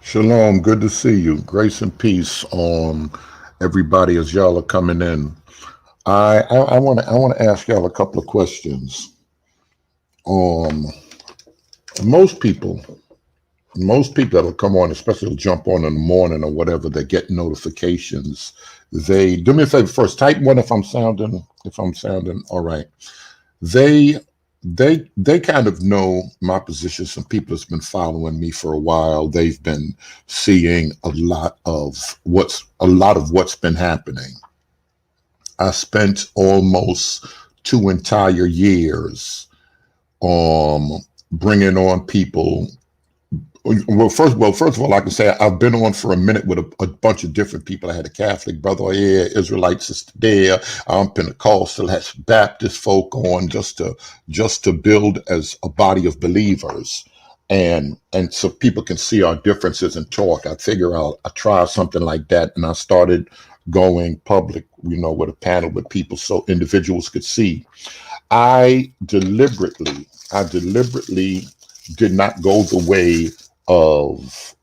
Shalom, good to see you. Grace and peace on everybody as y'all are coming in. I want to ask y'all a couple of questions. Um, most people, most people that'll come on, especially jump on in the morning or whatever, they get notifications. They do me a favor first. Type one if I'm sounding all right. They they kind of know my position. Some people that's been following me for a while. They've been seeing a lot of what's been happening. I spent almost 2 entire years bringing on people. Well, first of all, I can say I've been on for a minute with a bunch of different people. I had a Catholic brother here, Israelite sister there, Pentecostal, had Baptist folk on just to build as a body of believers, and so people can see our differences and talk. I figure I try something like that, and I started going public, with a panel with people so individuals could see. I deliberately did not go the way of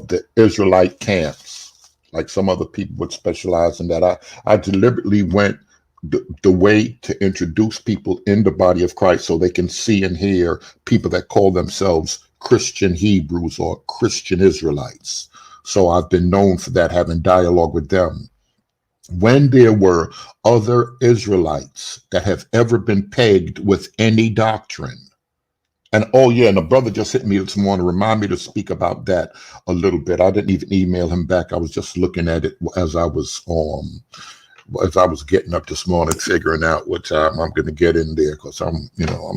the Israelite camps, like some other people would specialize in that. I deliberately went the way to introduce people in the body of Christ so they can see and hear people that call themselves Christian Hebrews or Christian Israelites. So I've been known for that, having dialogue with them. When there were other Israelites that have ever been pegged with any doctrine, and oh yeah, and a brother just hit me this morning, remind me to speak about that a little bit. I didn't even email him back. I was just looking at it as I was getting up this morning, figuring out what time I'm going to get in there, because I'm a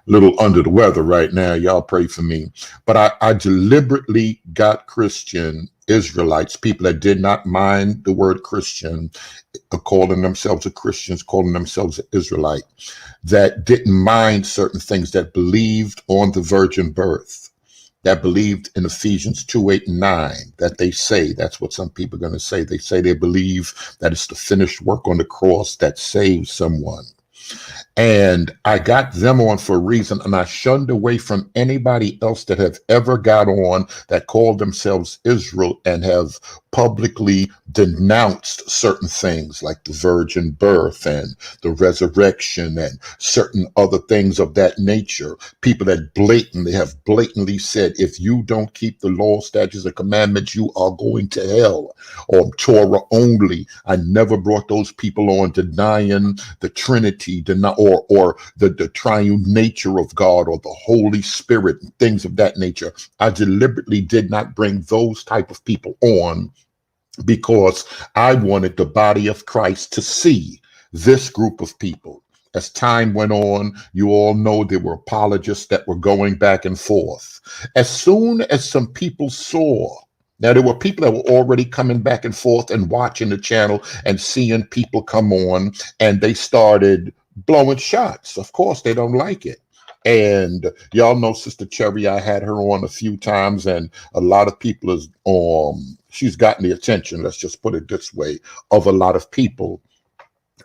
little under the weather right now. Y'all pray for me. But I deliberately got Christian Israelites, people that did not mind the word Christian, calling themselves a Christians, calling themselves an Israelite, that didn't mind certain things, that believed on the virgin birth, that believed in Ephesians 2:8 and 9, that they say, that's what some people are going to say. They say they believe that it's the finished work on the cross that saves someone. And I got them on for a reason, and I shunned away from anybody else that have ever got on that called themselves Israel and have publicly denounced certain things like the virgin birth and the resurrection and certain other things of that nature. People that blatantly said, if you don't keep the law, statutes, and commandments, you are going to hell, or Torah only. I never brought those people on denying the Trinity, or the triune nature of God, or the Holy Spirit, and things of that nature. I deliberately did not bring those type of people on because I wanted the body of Christ to see this group of people. As time went on, you all know there were apologists that were going back and forth. As soon as some people saw, now there were people that were already coming back and forth and watching the channel and seeing people come on, and they started blowing shots. Of course, they don't like it. And y'all know Sister Cherry, I had her on a few times, and a lot of people she's gotten the attention, let's just put it this way, of a lot of people.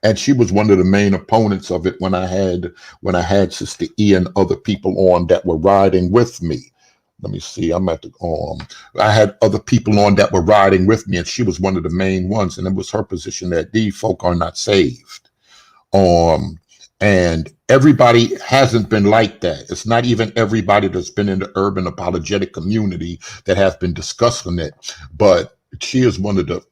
And she was one of the main opponents of it when I had Sister E and other people on that were riding with me. Let me see, I had other people on that were riding with me, and she was one of the main ones, and it was her position that these folk are not saved. And everybody hasn't been like that. It's not even everybody that's been in the urban apologetic community that have been discussing it, but she is one of the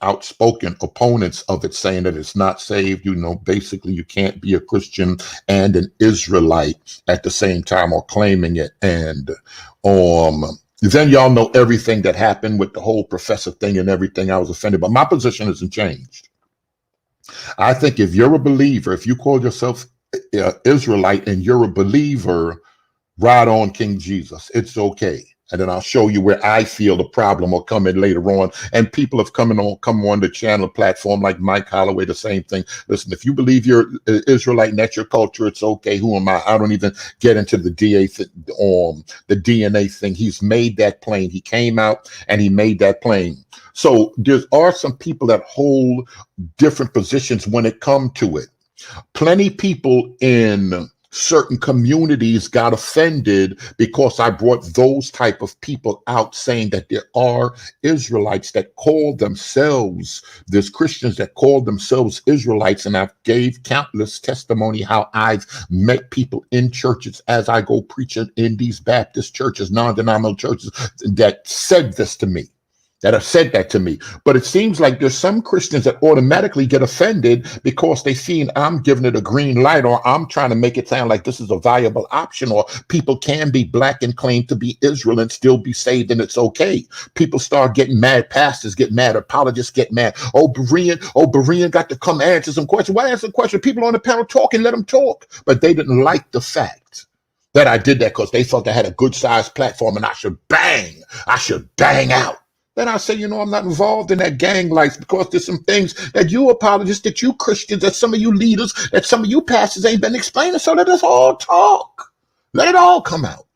outspoken opponents of it, saying that it's not saved. Basically, you can't be a Christian and an Israelite at the same time, or claiming it. And then y'all know everything that happened with the whole professor thing and everything. I was offended, but my position hasn't changed. I think if you're a believer, if you call yourself Israelite and you're a believer, ride on King Jesus. It's okay. And then I'll show you where I feel the problem will come in later on. And people have come on the channel platform like Mike Holloway, the same thing. Listen, if you believe you're Israelite and that's your culture, it's okay. Who am I? I don't even get into the DNA thing. He's made that plain. He came out and he made that plain. So there are some people that hold different positions when it comes to it. Plenty people in certain communities got offended because I brought those type of people out, saying that there are Israelites that call themselves, there's Christians that call themselves Israelites, and I've gave countless testimony how I've met people in churches as I go preaching in these Baptist churches, non-denominational churches, that said this to me, that have said that to me. But it seems like there's some Christians that automatically get offended because they see I'm giving it a green light, or I'm trying to make it sound like this is a viable option, or people can be black and claim to be Israel and still be saved, and it's okay. People start getting mad. Pastors get mad. Apologists get mad. Berean got to come answer some questions. Why answer the question? People on the panel talking, let them talk. But they didn't like the fact that I did that because they felt I had a good sized platform and I should bang out. Then I say, I'm not involved in that gang life, because there's some things that you apologists, that you Christians, that some of you leaders, that some of you pastors ain't been explaining. So let us all talk. Let it all come out.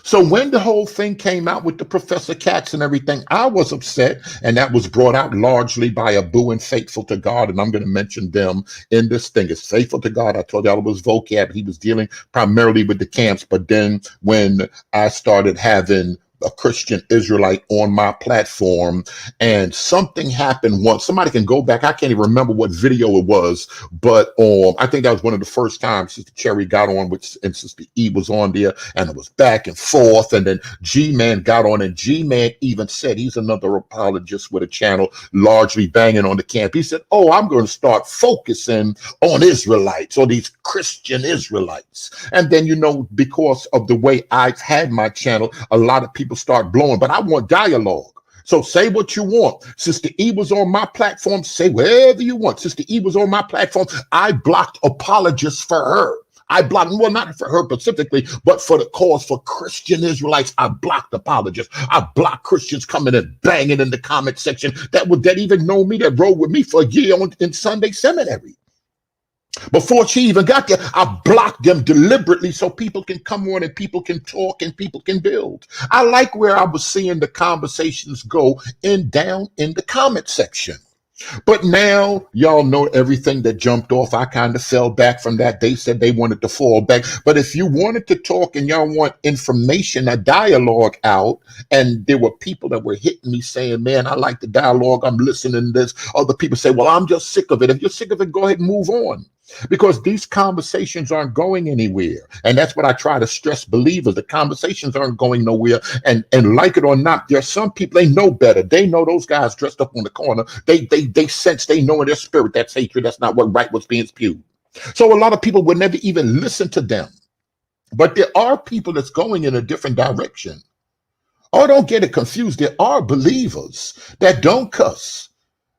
So when the whole thing came out with the Professor Katz and everything, I was upset, and that was brought out largely by Abu and Faithful to God, and I'm going to mention them in this thing. It's Faithful to God. I told y'all it was vocab. He was dealing primarily with the camps, but then when I started having a Christian Israelite on my platform, and something happened once. Somebody can go back. I can't even remember what video it was, but I think that was one of the first times Sister Cherry got on, and Sister E was on there, and it was back and forth. And then G-Man got on, and G-Man even said, he's another apologist with a channel largely banging on the camp. He said, I'm going to start focusing on Israelites, or these Christian Israelites. And then, because of the way I've had my channel, a lot of people start blowing, but I want dialogue. So say what you want. Sister E was on my platform. Say whatever you want. Sister E was on my platform. I blocked apologists for her. I blocked, well, not for her specifically, but for the cause for Christian Israelites. I blocked apologists. I blocked Christians coming and banging in the comment section that even know me, that rode with me for a year in Sunday seminary. Before she even got there, I blocked them deliberately so people can come on and people can talk and people can build. I like where I was seeing the conversations go down in the comment section. But now y'all know everything that jumped off. I kind of fell back from that. They said they wanted to fall back. But if you wanted to talk and y'all want information, a dialogue out, and there were people that were hitting me saying, man, I like the dialogue, I'm listening to this. Other people say, well, I'm just sick of it. If you're sick of it, go ahead and move on. Because these conversations aren't going anywhere. And that's what I try to stress believers. The conversations aren't going nowhere. And like it or not, there are some people, they know better. They know those guys dressed up on the corner. They sense, they know in their spirit that's hatred. That's not what right was being spewed. So a lot of people would never even listen to them. But there are people that's going in a different direction. Oh, don't get it confused. There are believers that don't cuss,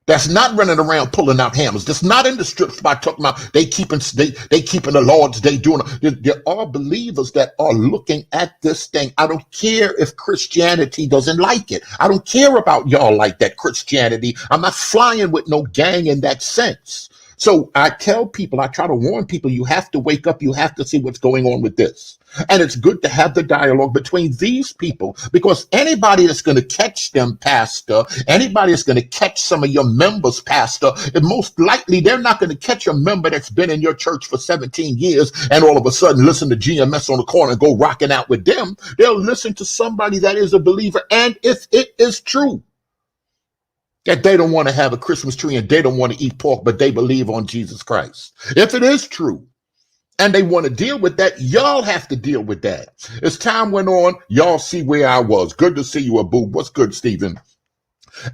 that's not running around pulling out hammers, that's not in the strip spot talking about they keeping the Lord's Day doing. There are believers that are looking at this thing. I don't care if Christianity doesn't like it. I don't care about y'all like that Christianity. I'm not flying with no gang in that sense. So I tell people, I try to warn people, you have to wake up, you have to see what's going on with this. And it's good to have the dialogue between these people, because anybody that's going to catch them, Pastor, anybody that's going to catch some of your members, Pastor, and most likely they're not going to catch a member that's been in your church for 17 years and all of a sudden listen to GMS on the corner and go rocking out with them. They'll listen to somebody that is a believer, and if it is true that they don't want to have a Christmas tree and they don't want to eat pork, but they believe on Jesus Christ. If it is true and they want to deal with that, y'all have to deal with that. As time went on, y'all see where I was. Good to see you, Abu. What's good, Stephen?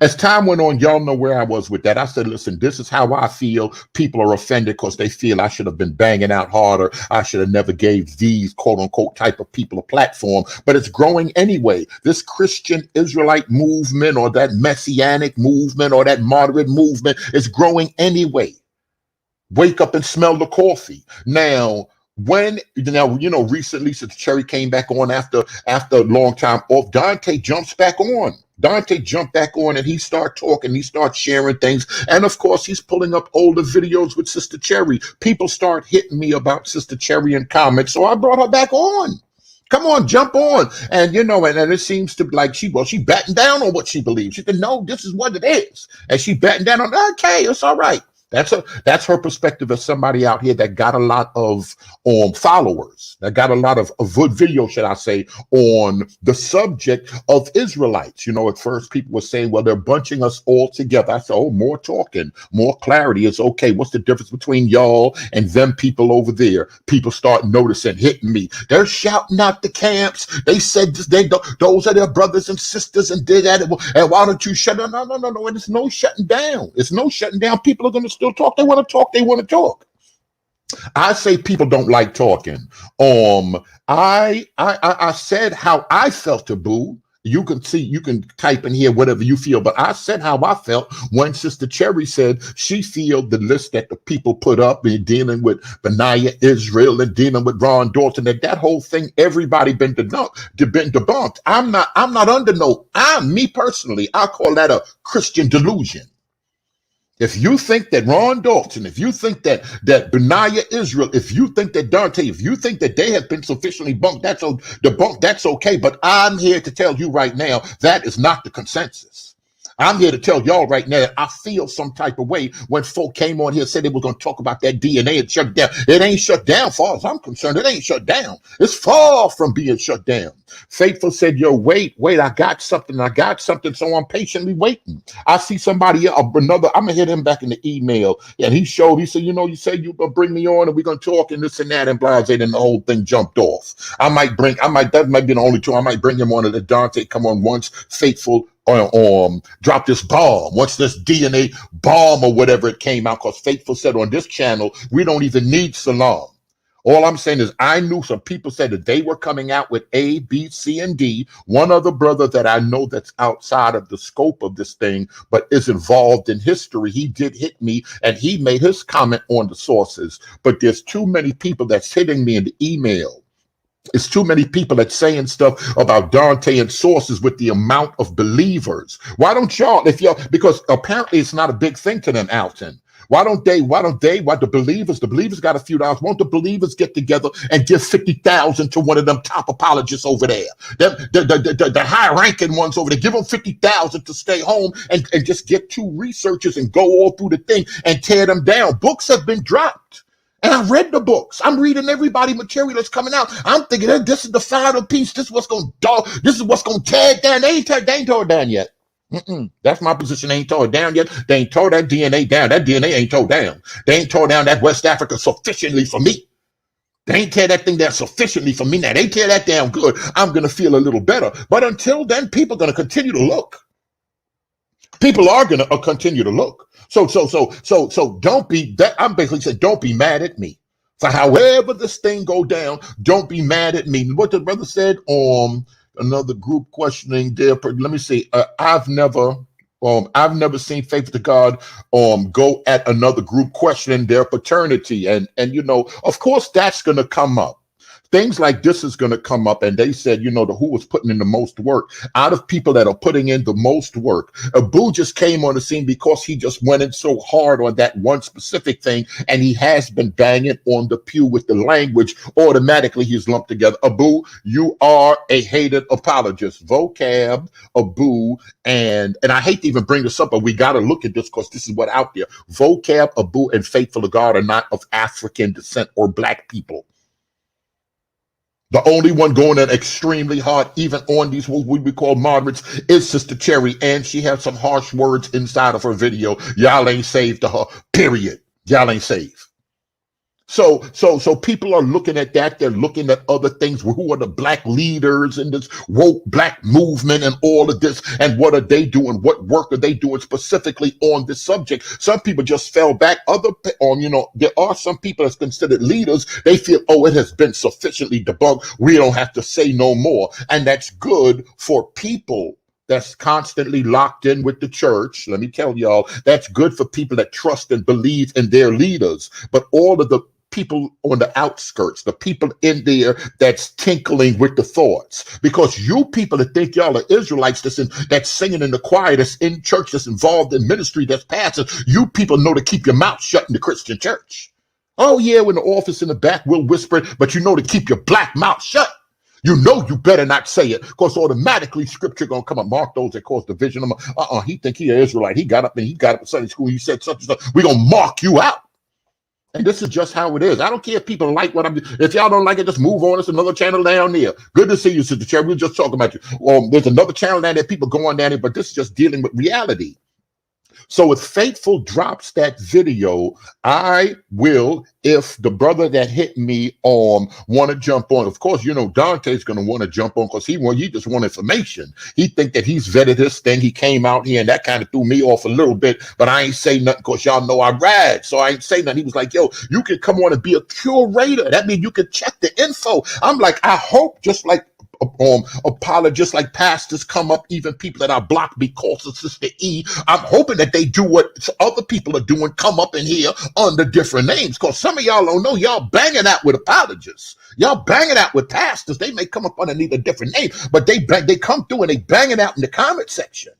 As time went on, y'all know where I was with that. I said, listen, this is how I feel. People are offended because they feel I should have been banging out harder. I should have never gave these quote unquote type of people a platform, but it's growing anyway. This Christian Israelite movement, or that Messianic movement, or that moderate movement is growing anyway. Wake up and smell the coffee. Now, recently since Cherry came back on after a long time off, Dante jumps back on. Dante jumped back on and he started talking, he started sharing things. And of course, he's pulling up older videos with Sister Cherry. People start hitting me about Sister Cherry in comments. So I brought her back on. Come on, jump on. And and it seems to be like she batting down on what she believes. She said, no, this is what it is. And she batting down on, okay, it's all right. That's her perspective as somebody out here that got a lot of followers, that got a lot of good video, should I say, on the subject of Israelites. You know, at first people were saying, well, they're bunching us all together. I said, oh, more talking, more clarity is okay. What's the difference between y'all and them people over there? People start noticing, hitting me. They're shouting out the camps. They said those are their brothers and sisters and did that. And why don't you shut down? No. And it's no shutting down. It's no shutting down. People are going to still talk. They want to talk. They want to talk. I say people don't like talking. I said how I felt to Boo. You can see, you can type in here whatever you feel, but I said how I felt when Sister Cherry said she feel the list that the people put up in dealing with Benaiah Israel and dealing with Ron Dalton, that whole thing, everybody been debunked. I'm not under me personally, I call that a Christian delusion. If you think that Ron Dalton, if you think that Benaiah Israel, if you think that Dante, if you think that they have been sufficiently debunked, that's okay. But I'm here to tell you right now, that is not the consensus. I'm here to tell y'all right now that I feel some type of way when folk came on here and said they were going to talk about that DNA and shut it down. It ain't shut down, far as I'm concerned. It ain't shut down. It's far from being shut down. Faithful said, yo, wait, I got something, so I'm patiently waiting. I see somebody, another, I'm going to hit him back in the email, and he said, you know, you said you're going to bring me on and we're going to talk and this and that and blah, and the whole thing jumped off. That might be the only two. I might bring him on and let Dante come on once Faithful drop this bomb, once this DNA bomb or whatever it came out, because Faithful said on this channel, we don't even need Salam. All I'm saying is I knew some people said that they were coming out with A, B, C, and D. One other brother that I know that's outside of the scope of this thing, but is involved in history, he did hit me and he made his comment on the sources. But there's too many people that's hitting me in the email. It's too many people that's saying stuff about Dante and sources with the amount of believers. Why don't y'all, because apparently it's not a big thing to them, Alton. Why the believers got a few dollars. Won't the believers get together and give 50,000 to one of them top apologists over there? The high ranking ones over there, give them 50,000 to stay home and just get two researchers and go all through the thing and tear them down. Books have been dropped. And I've read the books. I'm reading everybody material that's coming out. I'm thinking that this is the final piece. This is what's going to tear it down. They ain't tore it down yet. That's my position. They ain't tore it down yet. They ain't tore that DNA down. That DNA ain't tore down. They ain't tore down that West Africa sufficiently for me. They ain't tear that thing down sufficiently for me. Now they tear that down good, I'm going to feel a little better. But until then, people are going to continue to look. People are going to continue to look. So don't be that. I'm basically saying, don't be mad at me for however this thing go down. Don't be mad at me. What the brother said on another group questioning there. Let me see. I've never seen Faithful to God go at another group questioning their paternity, and you know, of course, that's going to come up. Things like this is going to come up, and they said, you know, who was putting in the most work out of people that are putting in the most work. Abu just came on the scene because he just went in so hard on that one specific thing, and he has been banging on the pew with the language. Automatically, he's lumped together. Abu, you are a hated apologist. Vocab, Abu, and I hate to even bring this up, but we got to look at this because this is what out there. Vocab, Abu, and Faithful to God are not of African descent or black people. The only one going in extremely hard, even on these what we call moderates, is Sister Cherry, and she has some harsh words inside of her video. Y'all ain't saved to her, period. Y'all ain't saved. So people are looking at that. They're looking at other things. Who are the black leaders in this woke black movement and all of this? And what are they doing? What work are they doing specifically on this subject? Some people just fell back. There are some people that's considered leaders. They feel, oh, it has been sufficiently debunked. We don't have to say no more. And that's good for people that's constantly locked in with the church. Let me tell y'all, that's good for people that trust and believe in their leaders. But all of the people on the outskirts, the people in there that's tinkling with the thoughts, because you people that think y'all are Israelites that's singing in the choir, that's in church, that's involved in ministry, that's passing, you people know to keep your mouth shut in the Christian church. Oh yeah, when the office in the back will whisper it, but you know to keep your black mouth shut. You know you better not say it, because automatically scripture gonna come up. Mark those that cause division. He think he an Israelite. He got up in Sunday school. He said such and such. We gonna mark you out. And this is just how it is. I don't care if people like what I'm doing. If y'all don't like it, just move on. It's another channel down there. Good to see you, Sister Cherry. We were just talking about you. There's another channel down there. People going down there, but this is just dealing with reality. So if Faithful drops that video, I will, if the brother that hit me want to jump on. Of course, you know, Dante's going to want to jump on because he just want information. He think that he's vetted this thing. He came out here and that kind of threw me off a little bit, but I ain't say nothing because y'all know I rad. So I ain't say nothing. He was like, yo, you can come on and be a curator. That means you can check the info. I'm like, I hope just like apologists, like pastors come up, even people that I blocked because of Sister E. I'm hoping that they do what other people are doing, come up in here under different names, because some of y'all don't know, y'all banging out with apologists. Y'all banging out with pastors. They may come up underneath a different name, but they come through and they banging out in the comment section.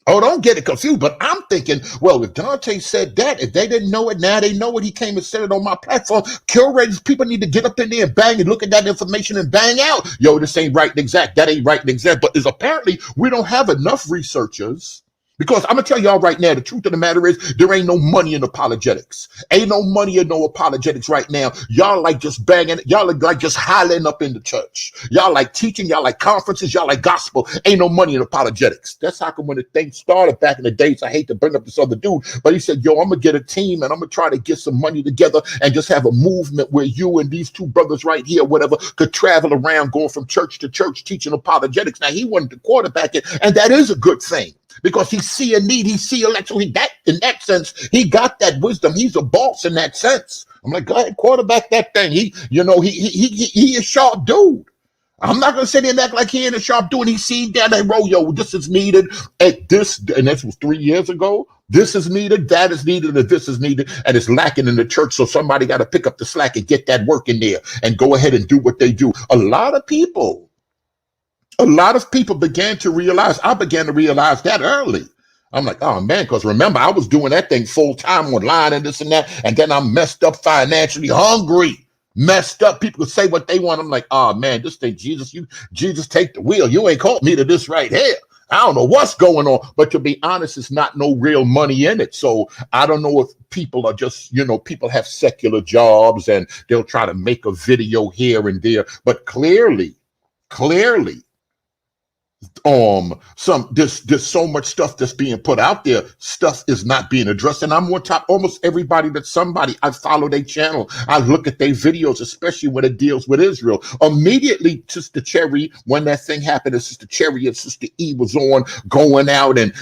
Oh, don't get it confused, but I'm thinking, well, if Dante said that, if they didn't know it, now they know it. He came and said it on my platform. Curators, people need to get up in there and bang and look at that information and bang out. Yo, this ain't right and exact. That ain't right and exact. But it's apparently we don't have enough researchers. Because I'm going to tell y'all right now, the truth of the matter is there ain't no money in apologetics. Ain't no money in no apologetics right now. Y'all like just banging. Y'all like just hollering up in the church. Y'all like teaching. Y'all like conferences. Y'all like gospel. Ain't no money in apologetics. That's how come when the thing started back in the days, I hate to bring up this other dude, but he said, yo, I'm going to get a team and I'm going to try to get some money together and just have a movement where you and these two brothers right here, whatever, could travel around going from church to church teaching apologetics. Now, he wanted to quarterback it, and that is a good thing. Because he see a need, he see election. In that sense, he got that wisdom. He's a boss in that sense. I'm like, go ahead, quarterback that thing. He a sharp dude. I'm not gonna sit there and act like he ain't a sharp dude. He seen down that road, yo, this is needed at this, and this was 3 years ago. This is needed, that is needed, and this is needed, and it's lacking in the church. So somebody got to pick up the slack and get that work in there and go ahead and do what they do. A lot of people began to realize, I began to realize that early. I'm like, oh man, because remember, I was doing that thing full time online and this and that, and then I'm messed up financially, hungry, messed up. People could say what they want. I'm like, oh man, this thing, Jesus, take the wheel. You ain't called me to this right here. I don't know what's going on, but to be honest, it's not no real money in it. So I don't know if people are just, people have secular jobs and they'll try to make a video here and there, but clearly, there's so much stuff that's being put out there. Stuff is not being addressed, and I'm on top. Almost everybody I follow their channel. I look at their videos, especially when it deals with Israel. Immediately, Sister Cherry, when that thing happened, and Sister Cherry and Sister E was on going out, and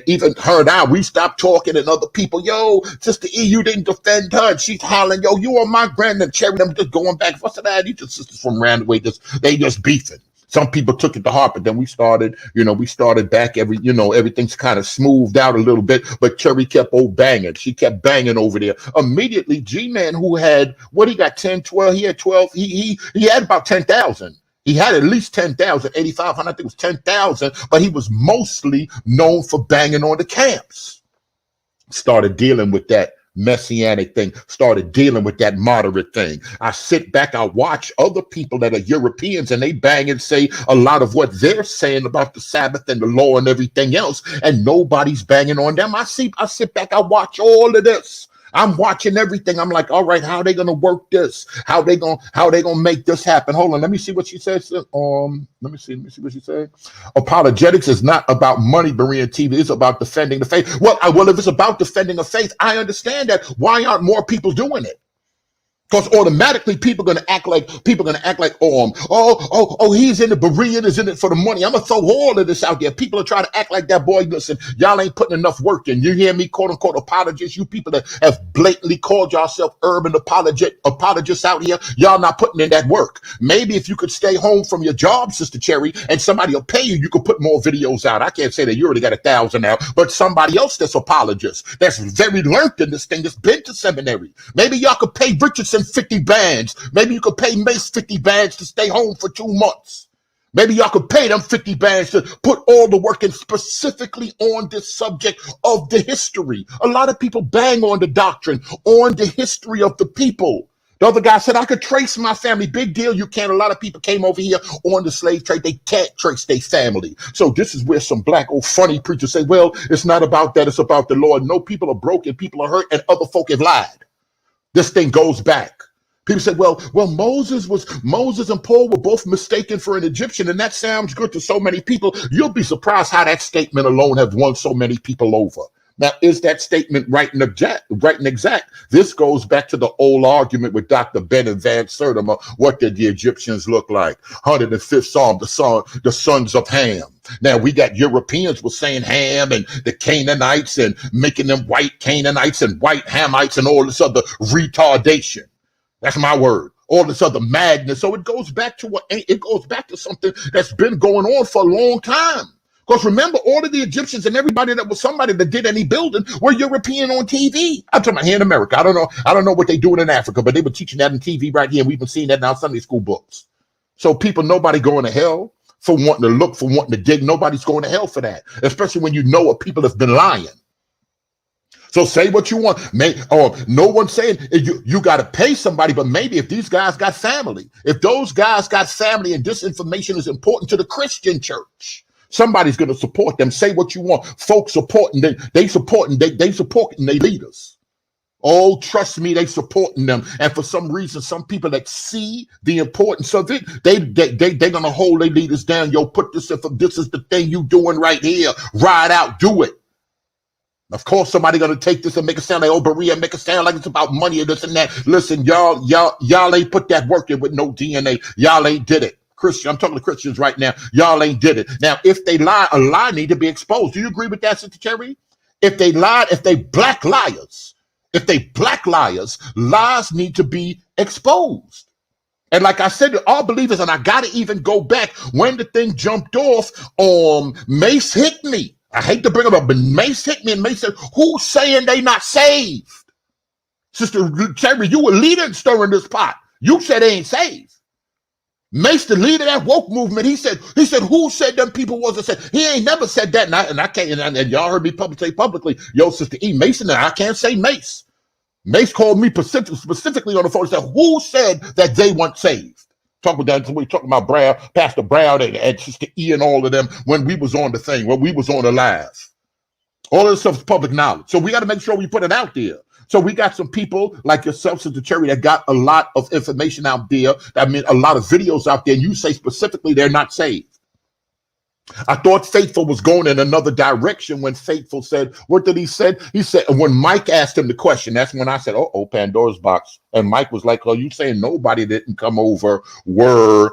even her and I, we stopped talking, and other people, yo, Sister E, you didn't defend her, and she's hollering, yo, you are my granddad. Cherry, I'm just going back. What's that? You just sisters from around the way, they just beefing. Some people took it to heart, but then we started back everything's kind of smoothed out a little bit, but Cherry kept banging. She kept banging over there. Immediately, G-Man, who had, he got 10, 12, he had 12, he had about 10,000. He had at least 10,000, 8,500, I think it was 10,000, but he was mostly known for banging on the camps. Started dealing with that messianic thing, started dealing with that moderate thing. I sit back, I watch other people that are Europeans, and they bang and say a lot of what they're saying about the Sabbath and the law and everything else, and nobody's banging on them. I sit back, I watch all of this. I'm watching everything. I'm like, all right, how are they going to work this? How they going to make this happen? Hold on. Let me see what she says. Let me see what she said. Apologetics is not about money, Berean TV. It's about defending the faith. Well, if it's about defending the faith, I understand that. Why aren't more people doing it? Because automatically people are going to act like, he's in the Berean, is in it for the money. I'm going to throw all of this out there. People are trying to act like that. Boy, listen, y'all ain't putting enough work in. You hear me, quote unquote, apologists, you people that have blatantly called yourself urban apologists out here, y'all not putting in that work. Maybe if you could stay home from your job, Sister Cherry, and somebody will pay you, you could put more videos out. I can't say that you already got 1,000 now, but somebody else that's apologist, that's very learned in this thing, that's been to seminary. Maybe y'all could pay Richardson 50 bands. Maybe you could pay Mace 50 bands to stay home for 2 months. Maybe y'all could pay them 50 bands to put all the work in specifically on this subject of the history. A lot of people bang on the doctrine, on the history of the people. The other guy said, I could trace my family. Big deal. You can't. A lot of people came over here on the slave trade. They can't trace their family. So this is where some black old funny preachers say, well, it's not about that. It's about the Lord. No, people are broken. People are hurt, and other folk have lied. This thing goes back. People say, well, Moses and Paul were both mistaken for an Egyptian, and that sounds good to so many people. You'll be surprised how that statement alone has won so many people over. Now, is that statement right and exact? This goes back to the old argument with Dr. Ben and Van Sertima. What did the Egyptians look like? 105th Psalm, the sons of Ham. Now, we got Europeans were saying Ham and the Canaanites and making them white Canaanites and white Hamites and all this other retardation. That's my word. All this other madness. So it goes back to something that's been going on for a long time. Because remember, all of the Egyptians and everybody that was somebody that did any building were European on TV. I'm talking about here in America. I don't know what they're doing in Africa, but they were teaching that on TV right here. And we've been seeing that in our Sunday school books. So nobody going to hell for wanting to look, for wanting to dig. Nobody's going to hell for that, especially when you know what people have been lying. So say what you want. No one's saying you got to pay somebody, but maybe if these guys got family, if those guys got family and this information is important to the Christian church, somebody's going to support them. Say what you want. Folks supporting they supporting their leaders. Oh, trust me, they supporting them. And for some reason, some people that see the importance of it, they're going to hold their leaders down. Yo, put this in for this is the thing you doing right here. Ride out, do it. Of course, somebody going to take this and make it sound like, oh, Berea, make it sound like it's about money and this and that. Listen, y'all ain't put that work in with no DNA. Y'all ain't did it. Christian, I'm talking to Christians right now. Y'all ain't did it. Now, if they lie, a lie need to be exposed. Do you agree with that, Sister Cherry? If they lied, if they black liars, lies need to be exposed. And like I said, all believers, and I got to even go back when the thing jumped off, Mace hit me. I hate to bring it up, but Mace hit me and Mace said, who's saying they not saved? Sister Cherry, you were leading stirring this pot. You said they ain't saved. Mace, the leader of that woke movement, he said, who said them people wasn't saved? He ain't never said that, and I can't, and y'all heard me say publicly, yo, Sister E, Mason, I can't say Mace. Mace called me specifically on the phone and said, who said that they weren't saved? We're talking about Brown, Pastor Brown and Sister E and all of them when we was on the thing, when we was on the live. All of this stuff is public knowledge. So we got to make sure we put it out there. So we got some people like yourself, Sister Cherry, that got a lot of information out there. I mean, a lot of videos out there. And you say specifically they're not saved. I thought Faithful was going in another direction when Faithful said, what did he say? He said, when Mike asked him the question, that's when I said, oh, Pandora's box. And Mike was like, oh, you saying nobody didn't come over were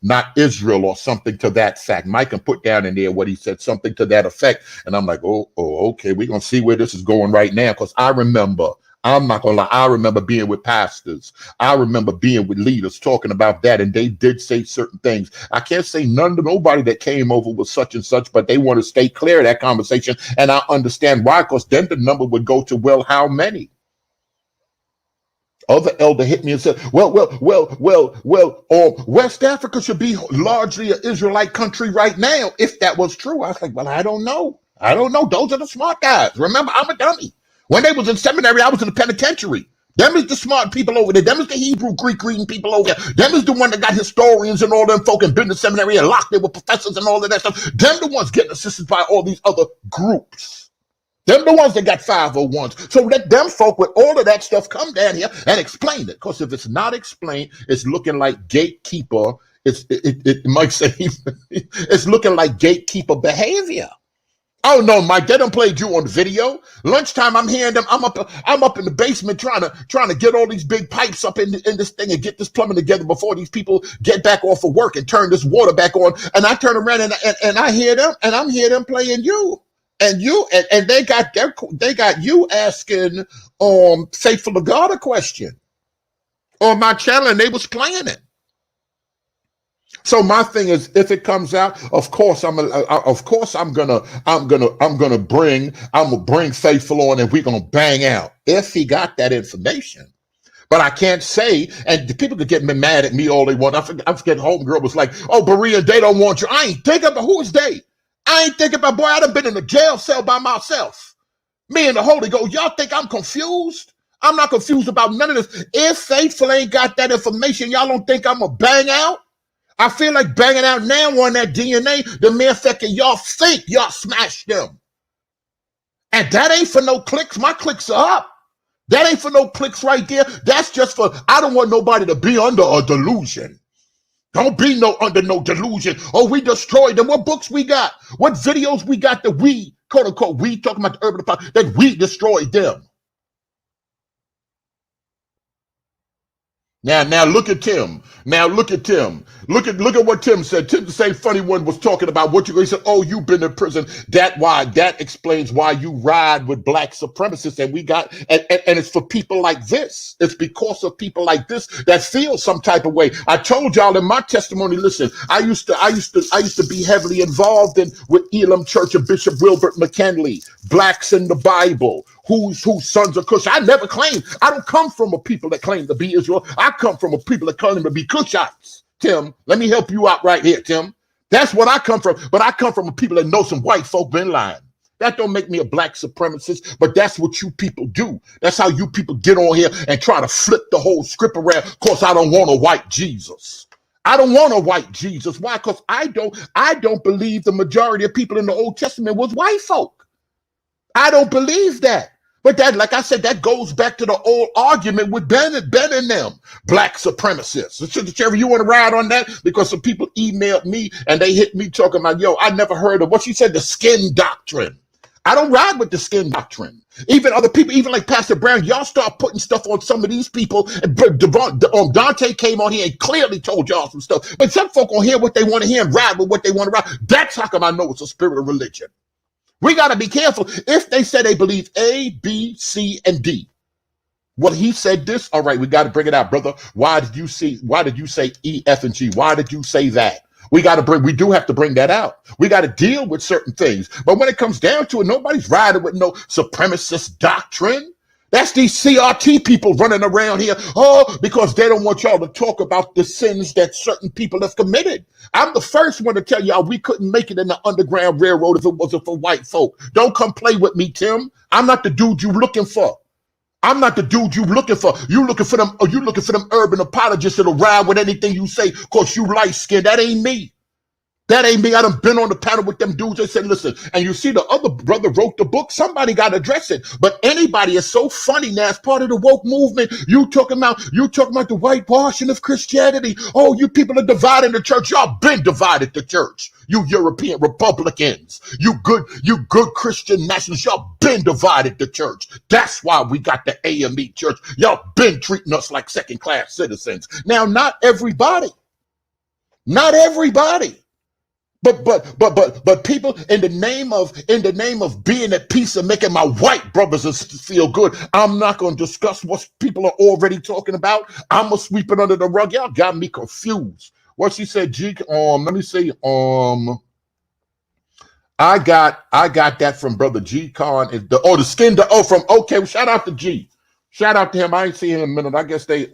not Israel or something to that fact. Mike can put down in there what he said, something to that effect. And I'm like, oh, okay, we're going to see where this is going right now. Because I remember, I'm not going to lie, I remember being with pastors. I remember being with leaders talking about that, and they did say certain things. I can't say nobody that came over was such and such, but they want to stay clear of that conversation, and I understand why, because then the number would go to, well, how many? Other elder hit me and said, West Africa should be largely an Israelite country right now, if that was true. I was like, well, I don't know. Those are the smart guys. Remember, I'm a dummy. When they was in seminary, I was in the penitentiary. Them is the smart people over there. Them is the Hebrew, Greek reading people over there. Them is the one that got historians and all them folk and been in the seminary and locked there with professors and all of that stuff. Them the ones getting assisted by all these other groups. Them the ones that got 501s. So let them folk with all of that stuff come down here and explain it. Because if it's not explained, it's looking like gatekeeper. It might say it's looking like gatekeeper behavior. Oh no, Mike, they done played you on video. Lunchtime, I'm hearing them. I'm up in the basement trying to get all these big pipes up in this thing and get this plumbing together before these people get back off of work and turn this water back on. And I turn around and I hear them, and I'm hearing them playing you. And they got you asking Faithful to God a question on my channel, and they was playing it. So my thing is, if it comes out, of course I'm gonna bring Faithful on, and we're gonna bang out if he got that information. But I can't say, and the people could get mad at me all they want. I forget homegirl was like, oh, Berea, they don't want you. I ain't thinking about who is they. I ain't thinking about, boy, I'd have been in a jail cell by myself. Me and the Holy Ghost. Y'all think I'm confused? I'm not confused about none of this. If Faithful ain't got that information, y'all don't think I'm going to bang out? I feel like banging out now on that DNA, the mere fact that y'all think y'all smashed them. And that ain't for no clicks. My clicks are up. That ain't for no clicks right there. That's just for, I don't want nobody to be under a delusion. Don't be under no delusion. Oh, we destroyed them. What books we got? What videos we got that we, quote unquote, we talking about the urban apology, that we destroyed them. Now look at Tim. Now look at Tim. Look at what Tim said. Tim, the same funny one, was talking about what he said. Oh, you've been in prison. That explains why you ride with black supremacists. And we got and it's for people like this. It's because of people like this that feel some type of way. I told y'all in my testimony. Listen, I used to be heavily involved with Elam Church of Bishop Wilbert McKinley, Blacks in the Bible. Whose sons are Cush. I never claimed. I don't come from a people that claim to be Israel. I come from a people that claim to be Cushites. Tim, let me help you out right here, Tim. That's what I come from. But I come from a people that know some white folk been lying. That don't make me a black supremacist, but that's what you people do. That's how you people get on here and try to flip the whole script around. Of course, I don't want a white Jesus. I don't want a white Jesus. Why? Because I don't believe the majority of people in the Old Testament was white folk. I don't believe that. But that, like I said, that goes back to the old argument with Ben and them, black supremacists. So, you want to ride on that? Because some people emailed me and they hit me talking about, yo, I never heard of what she said, the skin doctrine. I don't ride with the skin doctrine. Even other people, even like Pastor Brown, y'all start putting stuff on some of these people. Dante came on here and clearly told y'all some stuff. But some folk will hear what they want to hear and ride with what they want to ride. That's how come I know it's a spirit of religion. We got to be careful. If they say they believe A, B, C, and D, well, he said this. All right, we got to bring it out, brother. Why did you say E, F, and G? Why did you say that? We do have to bring that out. We got to deal with certain things. But when it comes down to it, nobody's riding with no supremacist doctrine. That's these CRT people running around here, because they don't want y'all to talk about the sins that certain people have committed. I'm the first one to tell y'all we couldn't make it in the Underground Railroad if it wasn't for white folk. Don't come play with me, Tim. I'm not the dude you looking for. I'm not the dude you looking for. You looking for them urban apologists that'll ride with anything you say because you light-skinned. That ain't me. That ain't me. I done been on the panel with them dudes. They said, listen, and you see the other brother wrote the book. Somebody got to address it. But anybody is so funny now as part of the woke movement. You talking about the whitewashing of Christianity. Oh, you people are dividing the church. Y'all been divided the church. You European Republicans. You good Christian nationalists. Y'all been divided the church. That's why we got the AME church. Y'all been treating us like second-class citizens. Now, not everybody. But people, in the name of being at peace and making my white brothers feel good, I'm not going to discuss what people are already talking about. I'm gonna sweep it under the rug. Y'all got me confused. What she said, G? Let me see. I got that from Brother G Con. The skin. Okay. Shout out to G. Shout out to him. I ain't seen him in a minute. I guess they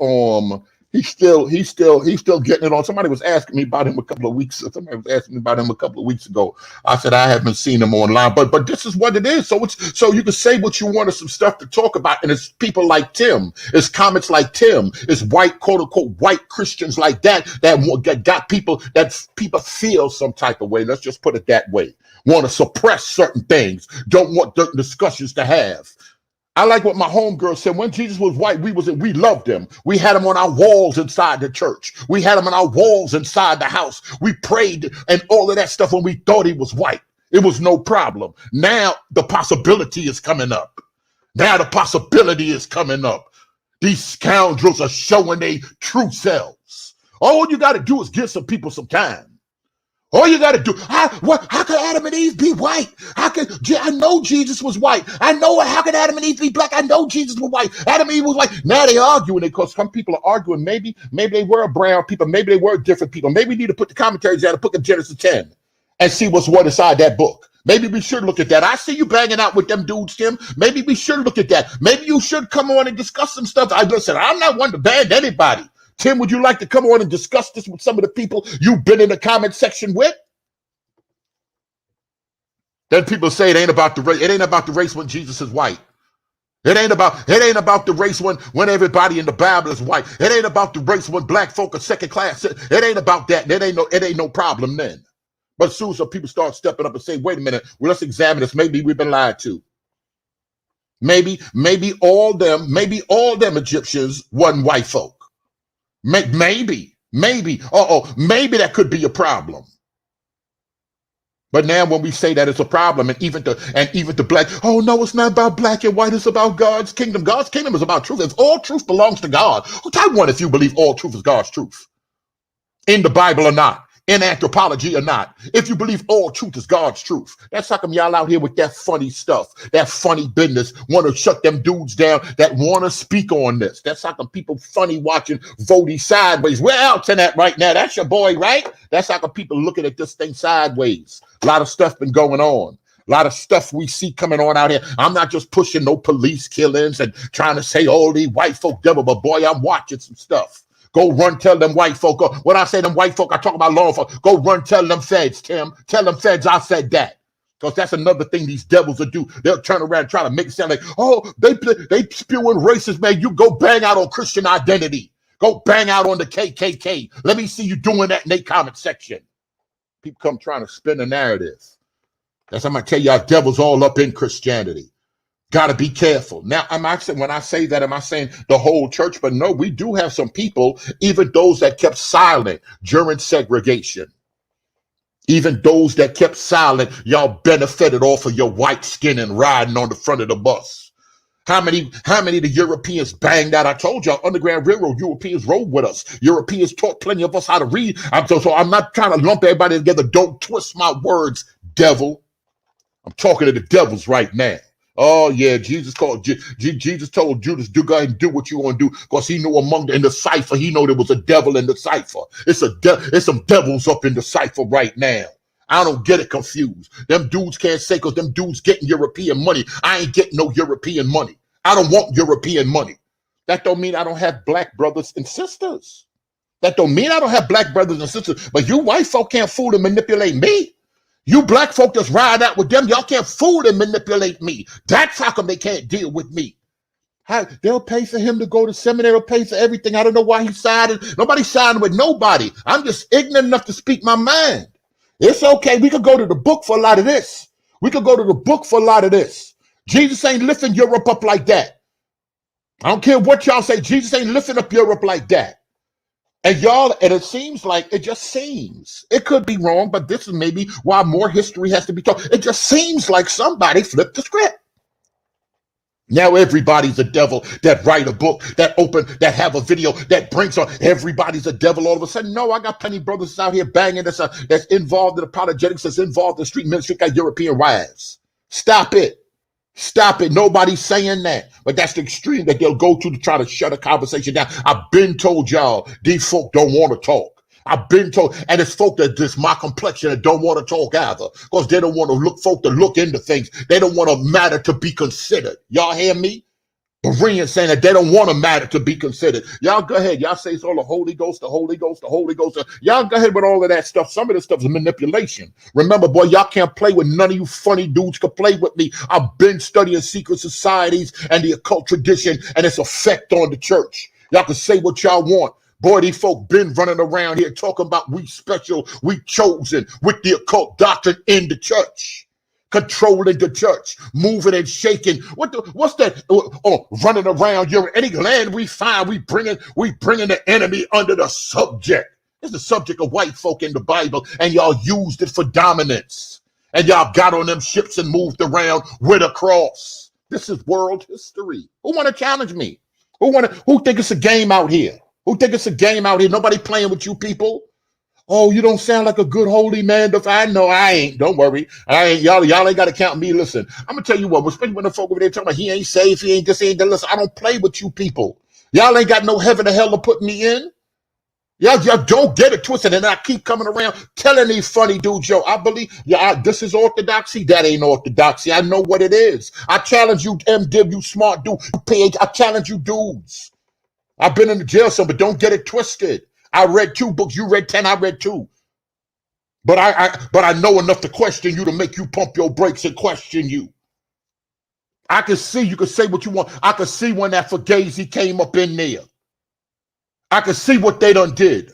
He's still getting it on. Somebody was asking me about him a couple of weeks ago. I said I haven't seen him online, but this is what it is. So you can say what you want, some stuff to talk about, and it's people like Tim, it's comments like Tim, it's white, quote unquote, white Christians like that got people feel some type of way. Let's just put it that way. Want to suppress certain things. Don't want the discussions to have. I like what my homegirl said. When Jesus was white, we loved him. We had him on our walls inside the church. We had him on our walls inside the house. We prayed and all of that stuff when we thought he was white. It was no problem. Now the possibility is coming up. These scoundrels are showing their true selves. All you got to do is give some people some time. All you got to do, how could Adam and Eve be white? I know Jesus was white. How could Adam and Eve be black? I know Jesus was white. Adam and Eve was white. Now they arguing it because some people are arguing. Maybe they were brown people. Maybe they were different people. Maybe we need to put the commentaries out and put the Genesis 10 and see what's what inside that book. Maybe we should look at that. I see you banging out with them dudes, Tim. Maybe we should look at that. Maybe you should come on and discuss some stuff. Listen, I'm not one to bang anybody. Tim, would you like to come on and discuss this with some of the people you've been in the comment section with? Then people say it ain't about the race. It ain't about the race when Jesus is white. It ain't about the race when everybody in the Bible is white. It ain't about the race when black folk are second class. It ain't about that. It ain't no problem then. But as soon as some people start stepping up and say, wait a minute, well, let's examine this. Maybe we've been lied to. Maybe all them Egyptians wasn't white folk. Maybe that could be a problem. But now when we say that it's a problem, and even the black, oh no, it's not about black and white, it's about God's kingdom. God's kingdom is about truth. If all truth belongs to God, I wonder if you believe all truth is God's truth. In the Bible or not, in anthropology or not, if you believe all truth is God's truth. That's how come y'all out here with that funny stuff, that funny business, want to shut them dudes down that want to speak on this. That's how come people funny watching Vody sideways. We're out to that right now. That's your boy, right? That's how come people looking at this thing sideways. A lot of stuff been going on. A lot of stuff we see coming on out here. I'm not just pushing no police killings and trying to say, oh, these white folk devil, but boy, I'm watching some stuff. Go run, tell them white folk. When I say them white folk, I talk about law enforcement. Go run, tell them feds, Tim. Tell them feds I said that. Because that's another thing these devils will do. They'll turn around and try to make it sound like, oh, they spewing racist, man. You go bang out on Christian identity. Go bang out on the KKK. Let me see you doing that in the comment section. People come trying to spin a narrative. That's I'm going to tell y'all, devils all up in Christianity. Got to be careful. Now, when I say that, am I saying the whole church? But no, we do have some people, even those that kept silent during segregation. Even those that kept silent, y'all benefited off of your white skin and riding on the front of the bus. How many of the Europeans banged out? I told y'all, Underground Railroad, Europeans rode with us. Europeans taught plenty of us how to read. So I'm not trying to lump everybody together. Don't twist my words, devil. I'm talking to the devils right now. Oh yeah, Jesus told Judas, do go ahead and do what you want to do, because he knew in the cipher, he knew there was a devil in the cipher. It's some devils up in the cipher right now. I don't get it confused. Them dudes can't say, because them dudes getting European money. I ain't getting no European money. I don't want European money. That don't mean I don't have black brothers and sisters. That don't mean I don't have black brothers and sisters. But you white folk can't fool and manipulate me. You black folk just ride out with them. Y'all can't fool and manipulate me. That's how come they can't deal with me. They'll pay for him to go to seminary. They'll pay for everything. I don't know why he sided. Nobody sided with nobody. I'm just ignorant enough to speak my mind. It's okay. We could go to the book for a lot of this. Jesus ain't lifting Europe up like that. I don't care what y'all say. Jesus ain't lifting up Europe like that. And it seems like, it could be wrong, but this is maybe why more history has to be taught. It just seems like somebody flipped the script. Now everybody's a devil that write a book, that have a video, that brings on, everybody's a devil all of a sudden. No, I got plenty of brothers out here banging that's involved in apologetics, that's involved in street ministry, got European wives. Stop it. Nobody's saying that. But that's the extreme that they'll go to try to shut a conversation down. I've been told y'all, these folk don't want to talk. I've been told, and it's folk that just my complexion that don't want to talk either, because they don't want to look into things. They don't want a matter to be considered. Y'all hear me? Bereans saying that they don't want a matter to be considered. Y'all go ahead. Y'all say it's all the Holy Ghost, the Holy Ghost, the Holy Ghost. Y'all go ahead with all of that stuff. Some of this stuff is manipulation. Remember, boy, y'all can't play with none of you funny dudes can play with me. I've been studying secret societies and the occult tradition and its effect on the church. Y'all can say what y'all want. Boy, these folk been running around here talking about we special, we chosen with the occult doctrine in the church. Controlling the church, moving and shaking. What's that? Running around any land we find, we bringing the enemy under the subject. It's the subject of white folk in the Bible, and y'all used it for dominance. And y'all got on them ships and moved around with a cross. This is world history. Who want to challenge me? Who think it's a game out here? Nobody playing with you people. Oh, you don't sound like a good holy man. I know I ain't. Don't worry. I ain't. Y'all ain't got to count me. Listen, I'm going to tell you what, especially when the folk over there talking about he ain't safe, he ain't this, he ain't that. Listen, I don't play with you people. Y'all ain't got no heaven or hell to put me in. Y'all don't get it twisted. And I keep coming around telling these funny dudes, yo, I believe, this is orthodoxy. That ain't orthodoxy. I know what it is. I challenge you, MDib, you smart dude. I challenge you dudes. I've been in the jail some, but don't get it twisted. I read 2 books. You read 10. I read 2. But I know enough to question you, to make you pump your brakes and question you. I can see, you can say what you want. I can see when that Fugazi came up in there. I can see what they done did.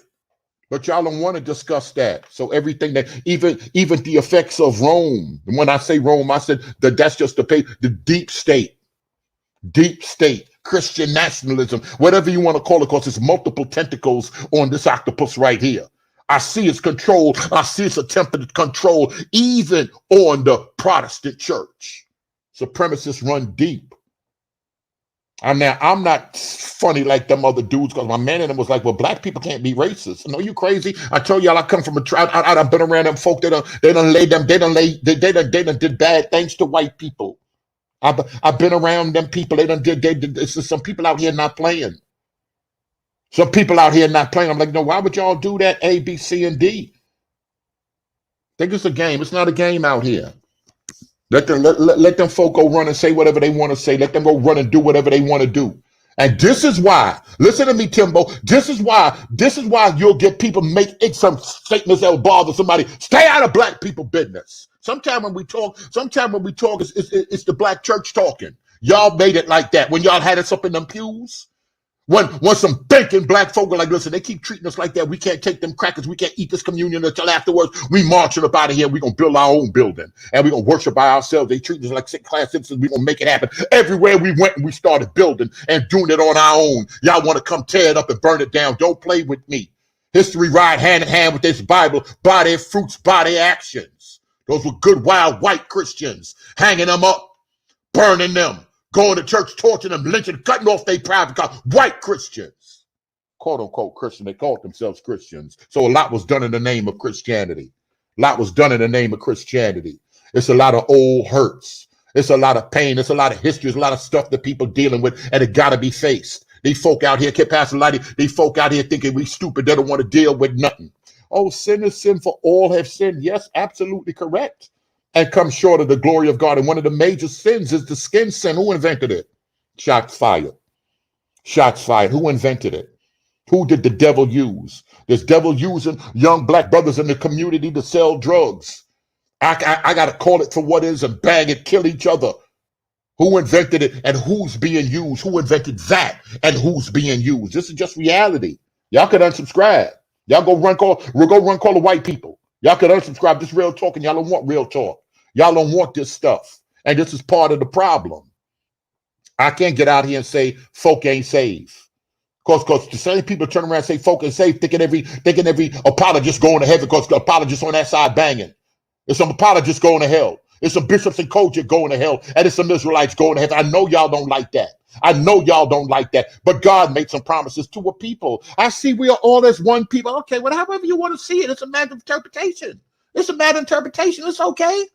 But y'all don't want to discuss that. So everything that, even the effects of Rome. And when I say Rome, I said that's just the deep state, Christian nationalism, whatever you want to call it, because it's multiple tentacles on this octopus right here. I see its control. I see its attempted control, even on the Protestant church. Supremacists run deep. I'm not funny like them other dudes, because my man in them was like, well, black people can't be racist. No, you crazy? I told y'all I come from a tribe. I've been around them folk they done did bad things to white people. I've been around them people. They did some people out here not playing. Some people out here not playing. I'm like, no, why would y'all do that? A, B, C, and D. Think it's a game. It's not a game out here. Let them folk go run and say whatever they want to say. Let them go run and do whatever they want to do. And this is why, listen to me, Timbo. This is why you'll get people make some statements that will bother somebody. Stay out of black people business. Sometimes when we talk, it's the black church talking. Y'all made it like that when y'all had us up in them pews. When some thinking black folk are like, listen, they keep treating us like that. We can't take them crackers. We can't eat this communion until afterwards. We marching up out of here. We're going to build our own building. And we're going to worship by ourselves. They treat us like second-class citizens. We're going to make it happen. Everywhere we went and we started building and doing it on our own. Y'all want to come tear it up and burn it down. Don't play with me. History ride hand in hand with this Bible. By their fruits, by their actions. Those were good, wild, white Christians. Hanging them up, burning them. Going to church, torturing them, lynching, cutting off their private car. White Christians, quote unquote Christian. They called themselves Christians. So a lot was done in the name of Christianity. A lot was done in the name of Christianity. It's a lot of old hurts. It's a lot of pain. It's a lot of history. It's a lot of stuff that people dealing with, and it got to be faced. These folk out here, keep passing light. These folk out here thinking we stupid. They don't want to deal with nothing. Oh, sin is sin, for all have sinned. Yes, absolutely correct. And come short of the glory of God. And one of the major sins is the skin sin. Who invented it? Shots fired. Shots fired. Who invented it? Who did the devil use? This devil using young black brothers in the community to sell drugs. I got to call it for what it is and bang it, kill each other. Who invented it and who's being used? Who invented that and who's being used? This is just reality. Y'all could unsubscribe. Y'all go run call the white people. Y'all could unsubscribe. This real talk, and y'all don't want real talk. Y'all don't want this stuff. And this is part of the problem. I can't get out here and say folk ain't saved. Because the same people turn around and say folk ain't saved, thinking every apologist going to heaven because the apologists on that side banging. There's some apologists going to hell. There's some bishops and coaches going to hell. And there's some Israelites going to heaven. I know y'all don't like that. I know y'all don't like that. But God made some promises to a people. I see we are all as one people. Okay, well, however you want to see it, it's a matter of interpretation. It's a matter of interpretation. It's okay.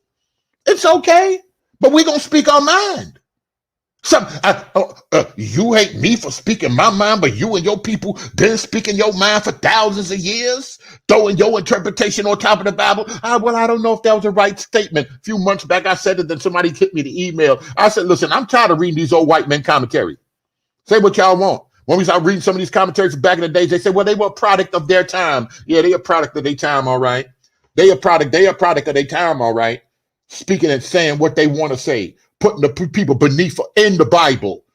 It's okay. But we're going to speak our mind. You hate me for speaking my mind, but you and your people been speaking your mind for thousands of years, throwing your interpretation on top of the Bible. Well, I don't know if that was the right statement. A few months back, I said it, then somebody hit me the email. I said, listen, I'm tired of reading these old white men commentary. Say what y'all want. When we start reading some of these commentaries from back in the days, they say, well, they were a product of their time. Yeah, they a product of their time, all right. They a product of their time, all right. Speaking and saying what they want to say, putting the people beneath in the Bible,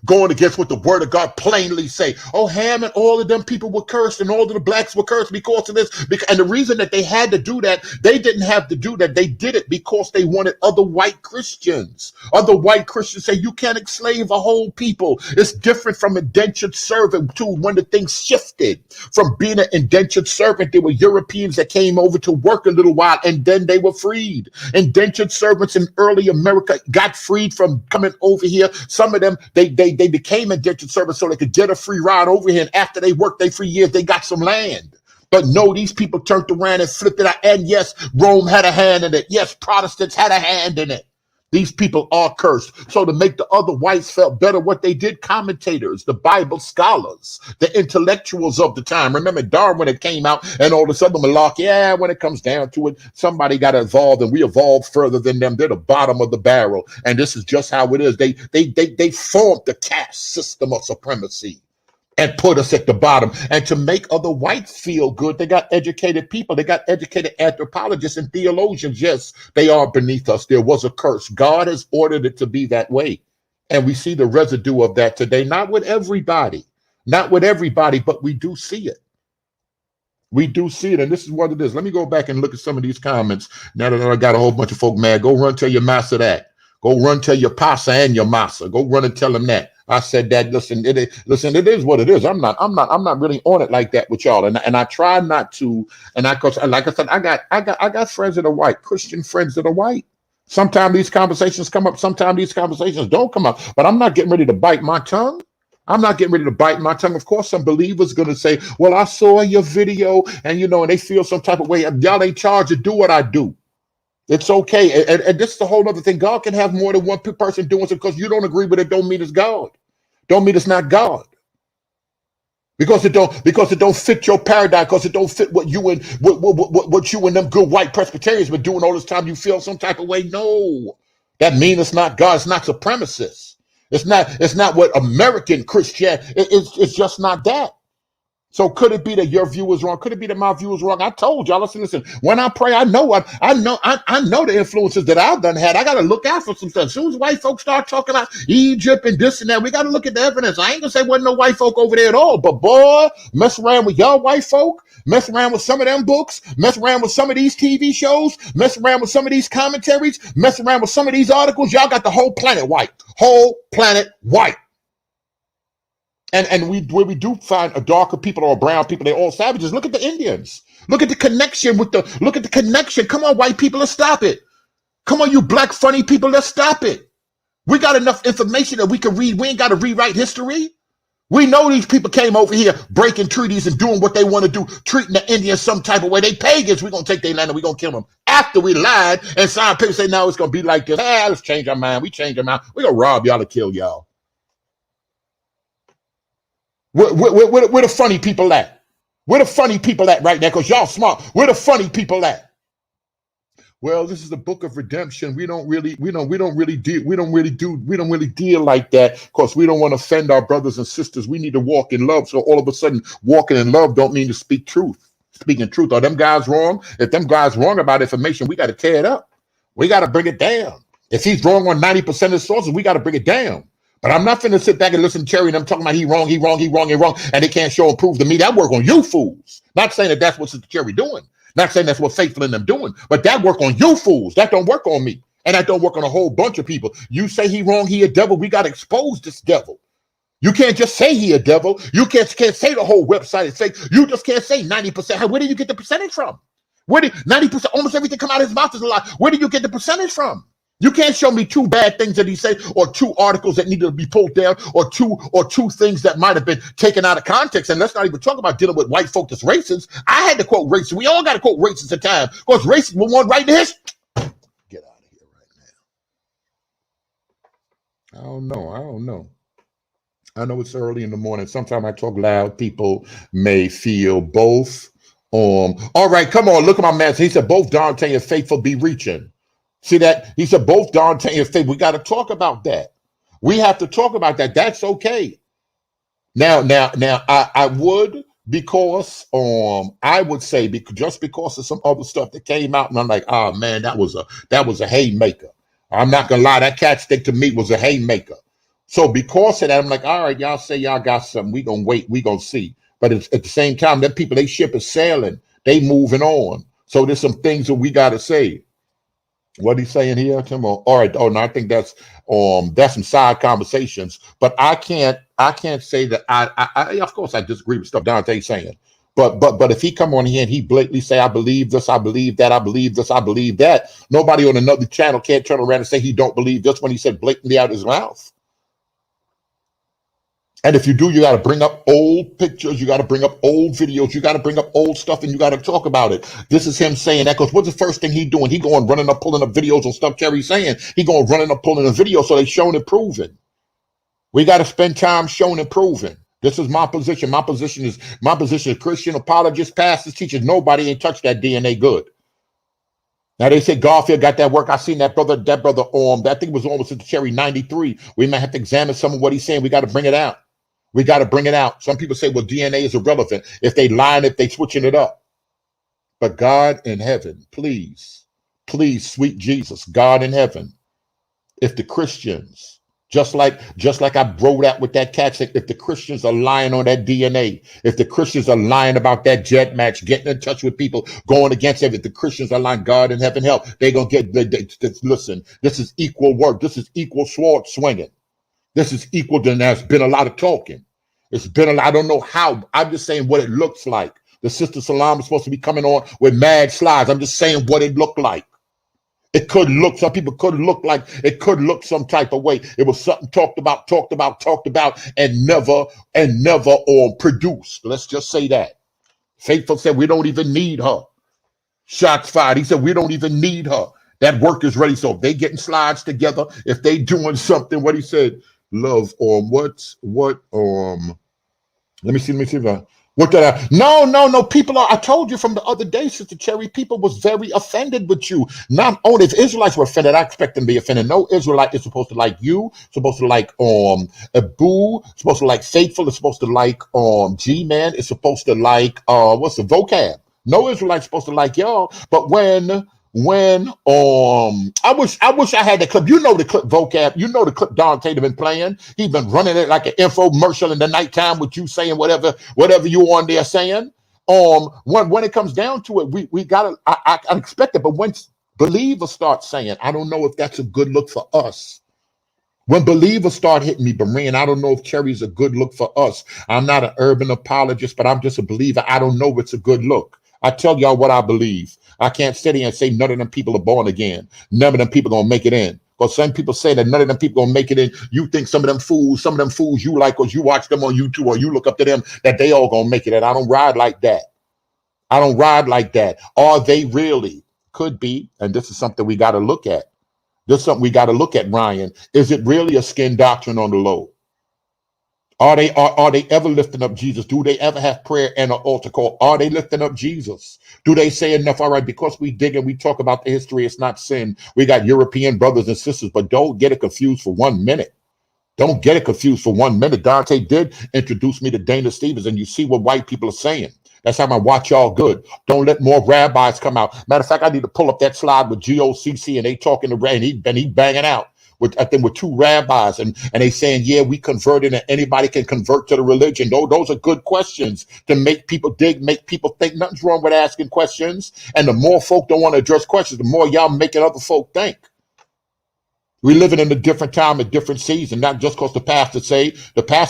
going against what the word of God plainly say. Oh, Ham and all of them people were cursed, and all of the blacks were cursed because of this. And the reason that they had to do that, they didn't have to do that. They did it because they wanted other white Christians. Other white Christians say you can't enslave a whole people. It's different from indentured servant too. When the thing shifted from being an indentured servant, there were Europeans that came over to work a little while, and then they were freed. Indentured servants in early America got freed from coming over here. Some of them, they became indentured servants so they could get a free ride over here. And after they worked their 3 years, they got some land. But no, these people turned around and flipped it out. And yes, Rome had a hand in it. Yes, Protestants had a hand in it. These people are cursed. So to make the other whites felt better, what they did, commentators, the Bible scholars, the intellectuals of the time. Remember Darwin had came out and all this other malarkey. Yeah, when it comes down to it, somebody got evolved and we evolved further than them. They're the bottom of the barrel. And this is just how it is. They formed the caste system of supremacy. and put us at the bottom. And to make other whites feel good, they got educated people. They got educated anthropologists and theologians. Yes, they are beneath us. There was a curse. God has ordered it to be that way. And we see the residue of that today. Not with everybody, but we do see it. We do see it, and this is what it is. Let me go back and look at some of these comments. Now that I got a whole bunch of folk mad, go run tell your master that. Go run tell your pasa and your masa. Go run and tell them that. I said that. Listen, it is what it is. I'm not really on it like that with y'all. And I try not to. And cause like I said, I got friends that are white, Christian friends that are white. Sometimes these conversations come up. Sometimes these conversations don't come up. But I'm not getting ready to bite my tongue. I'm not getting ready to bite my tongue. Of course, some believers going to say, well, I saw your video and, and they feel some type of way. Y'all ain't charged to do what I do. It's okay. And this is a whole other thing. God can have more than one person doing it because you don't agree with it. Don't mean it's God. Don't mean it's not God. Because it don't fit your paradigm, because it don't fit what you and what you and them good white Presbyterians been doing all this time. You feel some type of way. No, that means it's not God. It's not supremacist. It's not what American Christian. It's just not that. So could it be that your view is wrong? Could it be that my view is wrong? I told y'all, listen. When I pray, I know the influences that I've done had. I got to look out for some stuff. As soon as white folks start talking about Egypt and this and that, we got to look at the evidence. I ain't gonna say wasn't no white folk over there at all, but boy, mess around with y'all white folk, mess around with some of them books, mess around with some of these TV shows, mess around with some of these commentaries, mess around with some of these articles. Y'all got the whole planet white. And we do find a darker people or brown people, they're all savages. Look at the Indians. Look at the connection Come on, white people, let's stop it. Come on, you black funny people, let's stop it. We got enough information that we can read. We ain't got to rewrite history. We know these people came over here breaking treaties and doing what they want to do, treating the Indians some type of way. They pagans. We're going to take their land and we're going to kill them. After we lied and signed papers say, no, it's going to be like this. Let's change our mind. We change our mind. We're going to rob y'all to kill y'all. Where the funny people at? Where the funny people at right now? Because y'all smart. Where the funny people at? Well, this is the book of redemption. We don't really deal like that because we don't want to offend our brothers and sisters. We need to walk in love. So all of a sudden, walking in love don't mean to speak truth. Speaking truth. Are them guys wrong? If them guys wrong about information, we got to tear it up. We got to bring it down. If he's wrong on 90% of the sources, we got to bring it down. But I'm not finna sit back and listen to Cherry and them talking about he wrong, and they can't show and prove to me. That work on you fools. Not saying that that's what Sister Cherry doing. Not saying that's what Faithful and them doing. But that work on you fools. That don't work on me. And that don't work on a whole bunch of people. You say he wrong, he a devil. We got to expose this devil. You can't just say he a devil. You can't say the whole website is fake. You just can't say 90%. Where did you get the percentage from? Where did 90%, almost everything come out of his mouth is a lie. Where did you get the percentage from? You can't show me two bad things that he said, or two articles that needed to be pulled down, or two things that might have been taken out of context. And let's not even talk about dealing with white folk that's racist. I had to quote racist. We all got to quote racist at times because racist will want right in his. Get out of here right now. I don't know. I know it's early in the morning. Sometimes I talk loud. People may feel both. All right, come on. Look at my man. He said both Dante and Faithful be reaching. See that? He said both Dante and Faith. We got to talk about that. We have to talk about that. That's okay. Now, I would, because I would say just because of some other stuff that came out, and I'm like, oh man, that was a haymaker. I'm not gonna lie, that cat stick to me was a haymaker. So because of that, I'm like, all right, y'all say y'all got something. We gonna wait. We gonna see. But at the same time, them people, they ship is sailing. They moving on. So there's some things that we got to say. What he's saying here, Tim? All right. Oh no, I think that's some side conversations. But I can't say that I of course I disagree with stuff Dante's saying. But if he come on here and he blatantly say I believe this, I believe that, I believe this, I believe that, nobody on another channel can't turn around and say he don't believe this when he said blatantly out of his mouth. And if you do, you got to bring up old pictures, you got to bring up old videos, you got to bring up old stuff, and you got to talk about it. This is him saying that because what's the first thing he doing? He going running up, pulling up videos on stuff Cherry's saying. He going running up, pulling a video, so they showing and proving. We got to spend time showing and proving. This is my position. My position is Christian apologists, pastors, teachers. Nobody ain't touched that DNA good. Now they say Garfield got that work. I seen that brother, that thing was almost at the Cherry 93. We might have to examine some of what he's saying. We got to bring it out. We got to bring it out. Some people say, well, DNA is irrelevant. If they lying, if they switching it up. But God in heaven, please, please, sweet Jesus, God in heaven, if the Christians, just like I wrote out with that cat, if the Christians are lying on that DNA, if the Christians are lying about that jet match, getting in touch with people, going against it, if the Christians are lying, God in heaven help, they're going to listen, this is equal work. This is equal sword swinging. This is equal to, there's been a lot of talking. It's been a lot, I don't know how, I'm just saying what it looks like. The Sister Salam is supposed to be coming on with mad slides. I'm just saying what it looked like. It could look, some people could look like, it could look some type of way. It was something talked about, and never produced. Let's just say that. Faithful said, we don't even need her. Shots fired. He said, we don't even need her. That work is ready. So if they getting slides together, if they doing something, what he said, love, let me see if I, what did I, no, people are, I told you from the other day, Sister Cherry, people was very offended with you. Not only if Israelites were offended, I expect them to be offended. No Israelite is supposed to like you, supposed to like Abu, supposed to like Faithful, is supposed to like G-Man, is supposed to like what's the vocab? No Israelite's supposed to like y'all, but when I wish I had the clip. You know the clip vocab. You know the clip Dante been playing. He been running it like an infomercial in the nighttime with you saying whatever you on there saying. When it comes down to it, we gotta I expect it, but when believers start saying, I don't know if that's a good look for us. When believers start hitting me, Berean, I don't know if Cherry's a good look for us. I'm not an urban apologist, but I'm just a believer. I don't know if it's a good look. I tell y'all what I believe. I can't sit here and say none of them people are born again. None of them people gonna make it in. Because some people say that none of them people gonna make it in. You think some of them fools you like, because you watch them on YouTube or you look up to them, that they all gonna make it in. I don't ride like that. I don't ride like that. Are they really? Could be. And this is something we got to look at. This is something we got to look at, Ryan. Is it really a skin doctrine on the low? Are they ever lifting up Jesus? Do they ever have prayer and an altar call? Are they lifting up Jesus? Do they say enough? All right, because we dig and we talk about the history, it's not sin. We got European brothers and sisters, but don't get it confused for 1 minute. Don't get it confused for 1 minute. Dante did introduce me to Dana Stevens, and you see what white people are saying. That's how I watch y'all good. Don't let more rabbis come out. Matter of fact, I need to pull up that slide with GOCC, and they talking to Ray, and he banging out. I think with 2 rabbis, and they saying, yeah, we converted and anybody can convert to the religion. Those are good questions to make people dig, make people think. Nothing's wrong with asking questions. And the more folk don't want to address questions, the more y'all making other folk think. We're living in a different time, a different season, not just because the pastor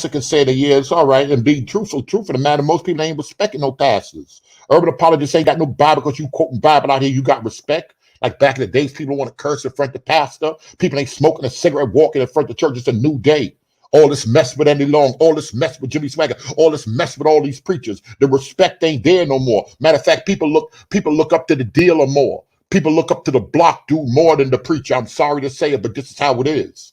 can say that, yeah, it's all right, and be truthful. Truth of the matter, most people ain't respecting no pastors. Urban apologists ain't got no Bible because you quoting Bible out here, you got respect. Like back in the days, people want to curse in front of the pastor. People ain't smoking a cigarette, walking in front of the church. It's a new day. All this mess with Andy Long, all this mess with Jimmy Swagger, all this mess with all these preachers. The respect ain't there no more. Matter of fact, people look up to the dealer more. People look up to the block dude more than the preacher. I'm sorry to say it, but this is how it is.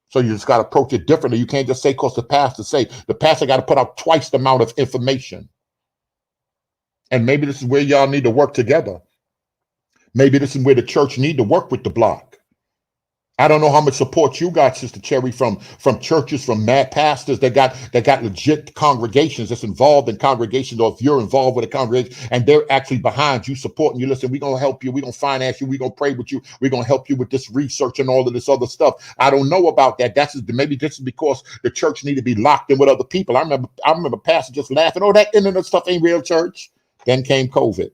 So you just got to approach it differently. You can't just say because the pastor got to put out twice the amount of information. And maybe this is where y'all need to work together. Maybe this is where the church need to work with the block. I don't know how much support you got, Sister Cherry, from churches, from mad pastors that got legit congregations that's involved in congregations, or if you're involved with a congregation and they're actually behind you, supporting you. Listen, we're gonna help you, we're gonna finance you, we're gonna pray with you, we're gonna help you with this research and all of this other stuff. I don't know about that. Maybe this is because the church need to be locked in with other people. I remember pastors just laughing, oh, that internet stuff ain't real church. Then came COVID.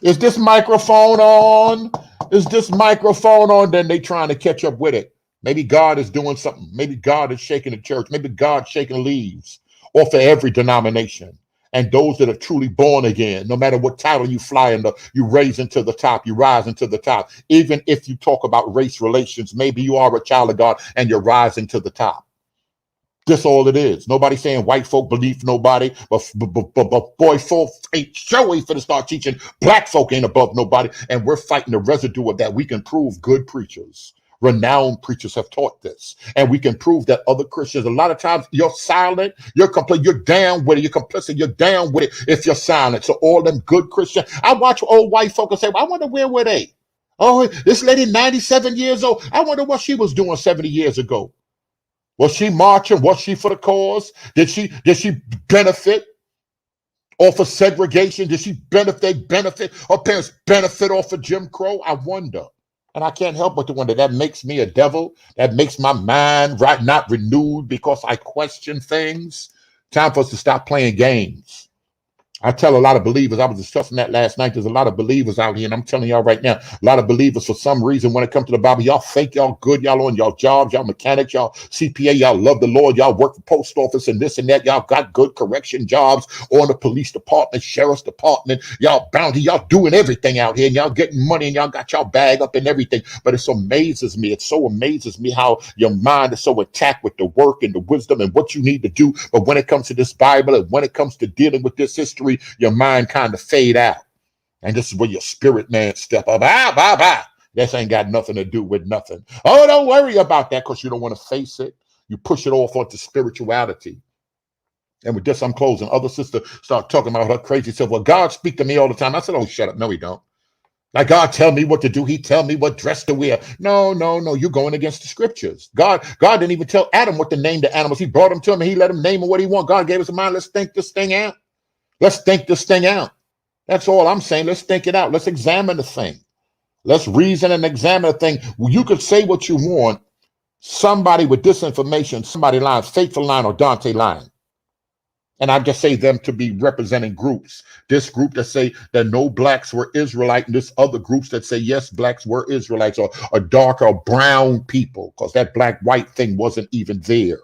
Is this microphone on? Is this microphone on? Then they trying to catch up with it. Maybe God is doing something. Maybe God is shaking the church. Maybe God's shaking leaves off of every denomination. And those that are truly born again, no matter what title you fly into, you raise into the top, you rise into the top. Even if you talk about race relations, maybe you are a child of God and you're rising to the top. That's all it is. Nobody saying white folk believe nobody, but boy, folk ain't showing for to start teaching black folk ain't above nobody, and we're fighting the residue of that. We can prove good preachers, renowned preachers have taught this, and we can prove that other Christians. A lot of times you're silent, you're complete, you're down with it, you're complicit, you're down with it if you're silent. So all them good Christians, I watch old white folk and say, well, I wonder where were they? Oh, this lady 97 years old. I wonder what she was doing 70 years ago. Was she marching? Was she for the cause? Did she benefit off of segregation? Did she benefit? Her parents benefit off of Jim Crow? I wonder. And I can't help but to wonder. That makes me a devil. That makes my mind right not renewed because I question things. Time for us to stop playing games. I tell a lot of believers, I was discussing that last night. There's a lot of believers out here, and I'm telling y'all right now, a lot of believers, for some reason, when it comes to the Bible, y'all think y'all good, y'all on y'all jobs, y'all mechanics, y'all CPA, y'all love the Lord, y'all work for post office and this and that, y'all got good correction jobs on the police department, sheriff's department, y'all bounty, y'all doing everything out here, and y'all getting money, and y'all got y'all bag up and everything. But it so amazes me how your mind is so attacked with the work and the wisdom and what you need to do. But when it comes to this Bible and when it comes to dealing with this history, your mind kind of fade out. And this is where your spirit man step up. This ain't got nothing to do with nothing. Oh, don't worry about that because you don't want to face it. You push it off onto spirituality. And with this, I'm closing. Other sister start talking about her crazy self. Well, God speak to me all the time. I said, oh, shut up. No, he don't. Like God tell me what to do. He tell me what dress to wear. No. You're going against the scriptures. God didn't even tell Adam what to name the animals. He brought them to him and he let him name them what he want. God gave us a mind. Let's think this thing out. Let's think this thing out. That's all I'm saying. Let's think it out. Let's examine the thing. Let's reason and examine the thing. You could say what you want. Somebody with this information, somebody lying, Faithful lying or Dante lying. And I just say them to be representing groups. This group that say that no blacks were Israelite, and this other groups that say, yes, blacks were Israelites or dark or brown people, because that black-white thing wasn't even there.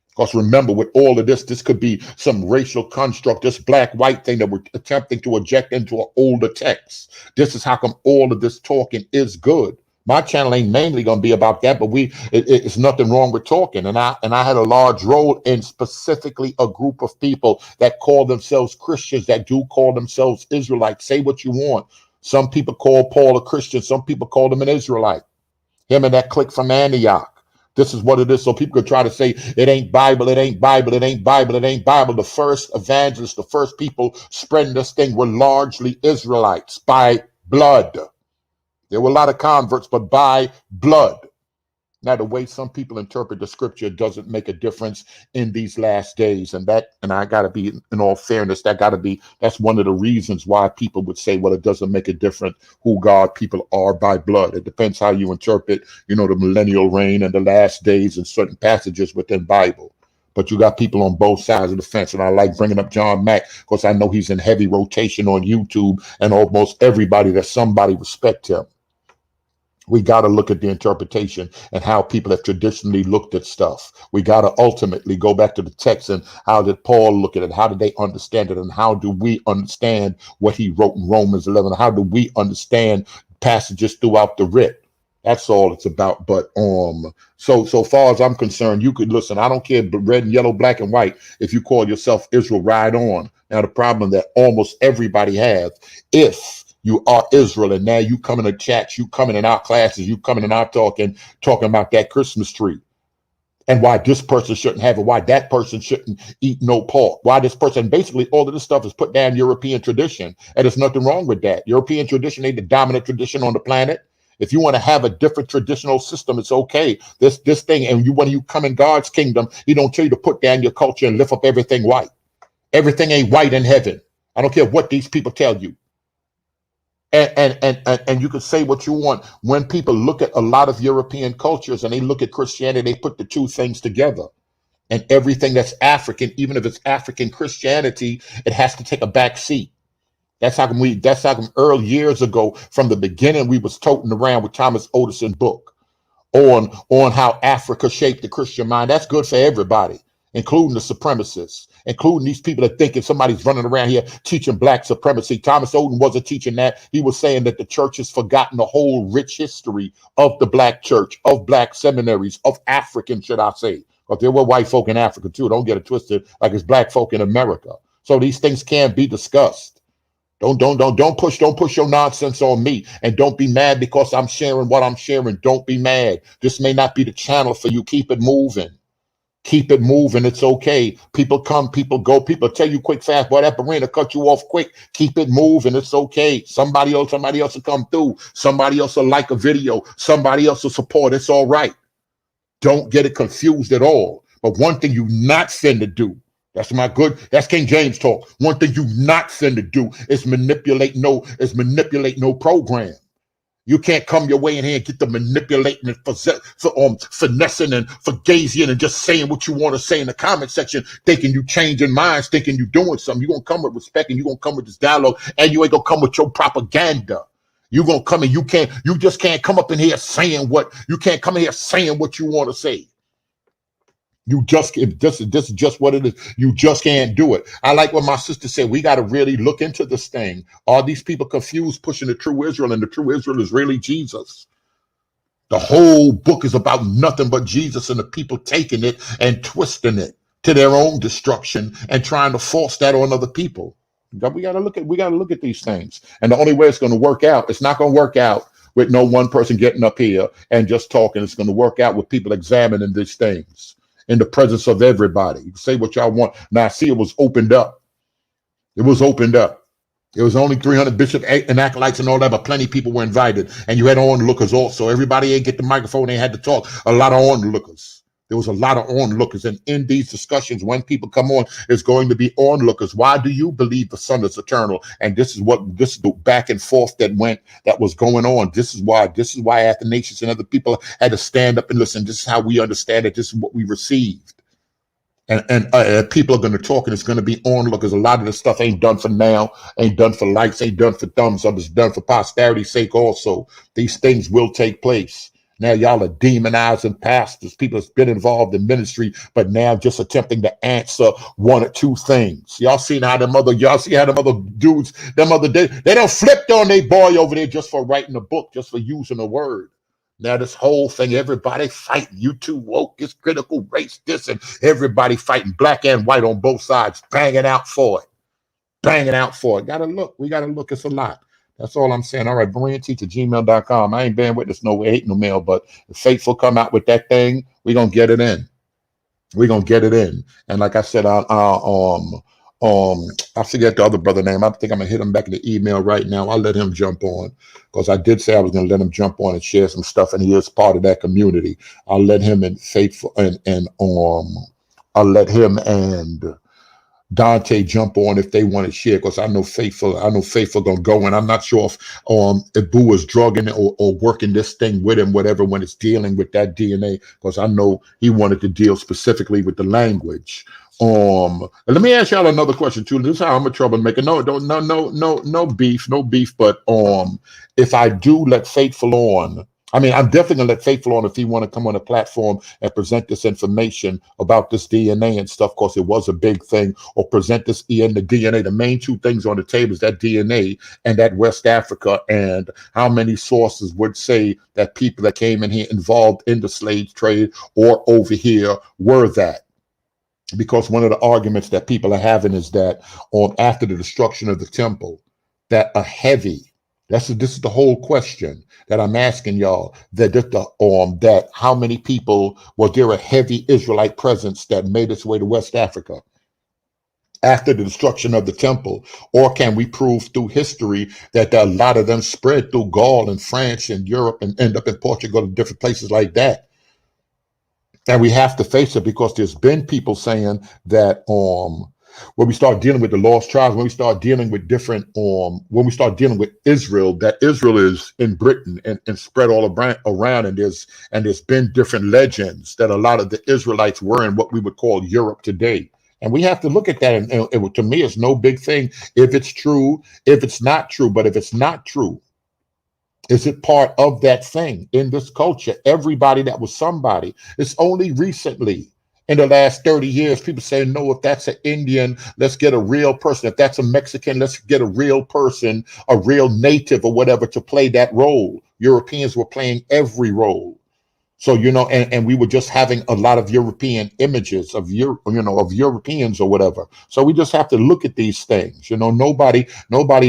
Because remember, with all of this could be some racial construct, this black-white thing that we're attempting to eject into an older text. This is how come all of this talking is good. My channel ain't mainly going to be about that, but it's nothing wrong with talking. And I had a large role in specifically a group of people that call themselves Christians, that do call themselves Israelites. Say what you want. Some people call Paul a Christian. Some people call him an Israelite. Him and that clique from Antioch. This is what it is. So people could try to say it ain't Bible, it ain't Bible, it ain't Bible, it ain't Bible. The first evangelists, the first people spreading this thing were largely Israelites by blood. There were a lot of converts, but by blood. Now, the way some people interpret the scripture doesn't make a difference in these last days. And I got to be, in all fairness, that's one of the reasons why people would say, well, it doesn't make a difference who God people are by blood. It depends how you interpret, the millennial reign and the last days and certain passages within Bible. But you got people on both sides of the fence. And I like bringing up John Mack because I know he's in heavy rotation on YouTube, and almost everybody that somebody respect him. We got to look at the interpretation and how people have traditionally looked at stuff. We got to ultimately go back to the text and how did Paul look at it? How did they understand it? And how do we understand what he wrote in Romans 11? How do we understand passages throughout the writ? That's all it's about. But so far as I'm concerned, you could listen. I don't care, red and yellow, black and white. If you call yourself Israel, ride on. Now, the problem that almost everybody has, if you are Israel, and now you coming to chats, you coming in our classes, you coming in our talking about that Christmas tree, and why this person shouldn't have it, why that person shouldn't eat no pork, why this person, basically all of this stuff is put down European tradition, and there's nothing wrong with that. European tradition ain't the dominant tradition on the planet. If you want to have a different traditional system, it's okay. This thing, and when you come in God's kingdom, he don't tell you to put down your culture and lift up everything white. Everything ain't white in heaven. I don't care what these people tell you. And you can say what you want. When people look at a lot of European cultures and they look at Christianity, they put the two things together. And everything that's African, even if it's African Christianity, it has to take a back seat. That's how come early years ago, from the beginning, we was toting around with Thomas Otison's book on how Africa shaped the Christian mind. That's good for everybody, including the supremacists, including these people that think if somebody's running around here teaching black supremacy. Thomas Oden wasn't teaching that. He was saying that the church has forgotten the whole rich history of the black church, of black seminaries, of African, should I say, because there were white folk in Africa too. Don't get it twisted, like it's black folk in America. So these things can be discussed. Don't push your nonsense on me, and don't be mad because I'm sharing what I'm sharing. Don't be mad. This may not be the channel for you. Keep it moving. Keep it moving. It's okay. People come, people go. People tell you quick, fast, boy, that Marina cut you off quick. Keep it moving. It's okay. Somebody else will come through. Somebody else will like a video. Somebody else will support. It's all right. Don't get it confused at all. But one thing you not finna do, that's King James talk. One thing you not finna do is manipulate no program. You can't come your way in here and get the manipulating and finessing and fugazing and just saying what you want to say in the comment section, thinking you changing minds, thinking you doing something. You're going to come with respect and you're going to come with this dialogue, and you ain't going to come with your propaganda. You're going to come and you just can't come up in here saying what you want to say. This is just what it is. You just can't do it. I like what my sister said. We got to really look into this thing. Are these people confused pushing the true Israel, and the true Israel is really Jesus? The whole book is about nothing but Jesus, and the people taking it and twisting it to their own destruction and trying to force that on other people. We got to look at these things. And the only way it's going to work out, it's not going to work out with no one person getting up here and just talking. It's going to work out with people examining these things in the presence of everybody. You can say what y'all want. Now, I see it was opened up. It was opened up. It was only 300 bishops and acolytes and all that, but plenty of people were invited. And you had onlookers also. Everybody ain't get the microphone. They had to talk. A lot of onlookers. There was a lot of onlookers. And in these discussions, when people come on, it's going to be onlookers. Why do you believe the Son is eternal? And this is the back and forth that was going on. This is why Athanasius and other people had to stand up and listen. This is how we understand it. This is what we received. And people are going to talk, and it's going to be onlookers. A lot of this stuff ain't done for now, ain't done for likes, ain't done for thumbs up. It's done for posterity's sake also. These things will take place. Now y'all are demonizing pastors, people that's been involved in ministry, but now just attempting to answer one or two things. Y'all see how them other dudes, they done flipped on their boy over there just for writing a book, just for using a word. Now this whole thing, everybody fighting, you too woke, it's critical race, this, and everybody fighting, black and white on both sides, banging out for it. We gotta look, it's a lot. That's all I'm saying. All right, BereanTeach@gmail.com. I ain't bearing witness no hate no mail, but if Faithful come out with that thing, we're gonna get it in. And like I said, I forget the other brother name. I think I'm gonna hit him back in the email right now. I'll let him jump on, because I did say I was gonna let him jump on and share some stuff, and he is part of that community. I'll let him and Faithful I'll let him and Dante jump on if they want to share, because I know Faithful gonna go, and I'm not sure if Boo is drugging it or working this thing with him, whatever, when it's dealing with that DNA, because I know he wanted to deal specifically with the language. And let me ask y'all another question too. This is how I'm a troublemaker. No beef. But if I do let Faithful on, I mean, I'm definitely gonna let Faithful on if he want to come on a platform and present this information about this DNA and stuff, because it was a big thing, or present this in the DNA. The main two things on the table is that DNA and that West Africa, and how many sources would say that people that came in here involved in the slave trade or over here were that. Because one of the arguments that people are having is that after the destruction of the temple, that this is the whole question that I'm asking y'all, that how many people, was there a heavy Israelite presence that made its way to West Africa after the destruction of the temple? Or can we prove through history that a lot of them spread through Gaul and France and Europe and end up in Portugal and different places like that? And we have to face it, because there's been people saying that when we start dealing with the lost tribes, when we start dealing with when we start dealing with Israel, that Israel is in Britain and spread all around, and there's been different legends that a lot of the Israelites were in what we would call Europe today. And we have to look at that, and to me, it's no big thing if it's true, if it's not true. But if it's not true, is it part of that thing in this culture? Everybody that was somebody. It's only recently, in the last 30 years, people say, no, if that's an Indian, let's get a real person. If that's a Mexican, let's get a real person, a real native or whatever, to play that role. Europeans were playing every role. So, and we were just having a lot of European images of Europeans or whatever. So we just have to look at these things. Nobody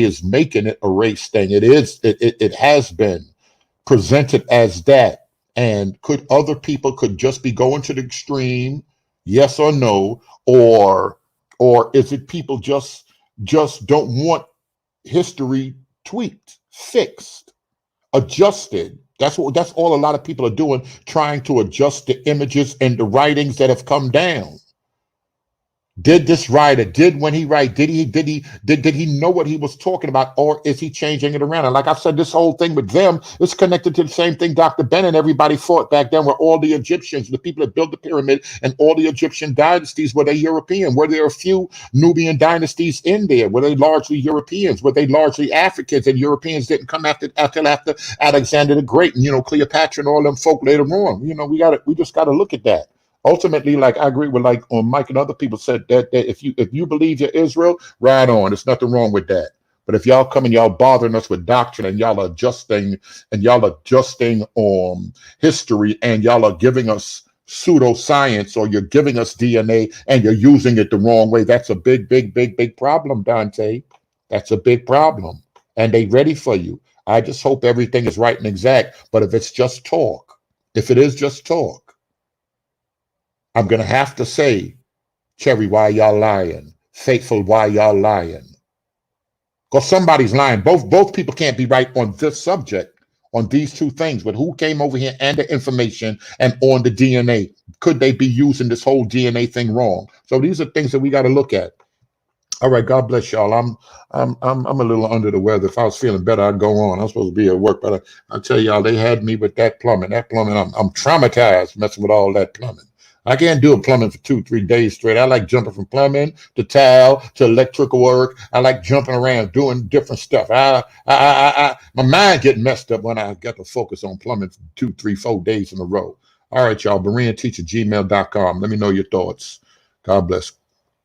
is making it a race thing. It has been presented as that. And could other people just be going to the extreme, yes or no, or is it people just don't want history tweaked, fixed, adjusted, That's all a lot of people are doing, trying to adjust the images and the writings that have come down. Did this writer, when he write, did he know what he was talking about, or is he changing it around? And like I said, this whole thing with them is connected to the same thing Dr. Ben and everybody fought back then, where all the Egyptians, the people that built the pyramid, and all the Egyptian dynasties, were they European? Were there a few Nubian dynasties in there? Were they largely Europeans? Were they largely Africans? And Europeans didn't come after Alexander the Great and, Cleopatra and all them folk later on. We just got to look at that. Ultimately, like I agree with, like on Mike and other people said, that if you believe you're Israel, right on. There's nothing wrong with that. But if y'all come and y'all bothering us with doctrine, and y'all adjusting on history, and y'all are giving us pseudoscience, or you're giving us DNA and you're using it the wrong way, that's a big, big, big, big problem, Dante. That's a big problem. And they ready for you. I just hope everything is right and exact. But if it's just talk, if it is just talk, I'm going to have to say, Cherry, why y'all lying? Faithful, why y'all lying? Because somebody's lying. Both people can't be right on this subject, on these two things, but who came over here and the information and on the DNA? Could they be using this whole DNA thing wrong? So these are things that we got to look at. All right, God bless y'all. I'm a little under the weather. If I was feeling better, I'd go on. I'm supposed to be at work, but I tell y'all, they had me with that plumbing. I'm traumatized messing with all that plumbing. I can't do a plumbing for 2-3 days straight. I like jumping from plumbing to tile to electrical work. I like jumping around, doing different stuff. My mind get messed up when I got to focus on plumbing for 2, 3, 4 days in a row. All right, y'all. BereanTeacher@gmail.com. Let me know your thoughts. God bless.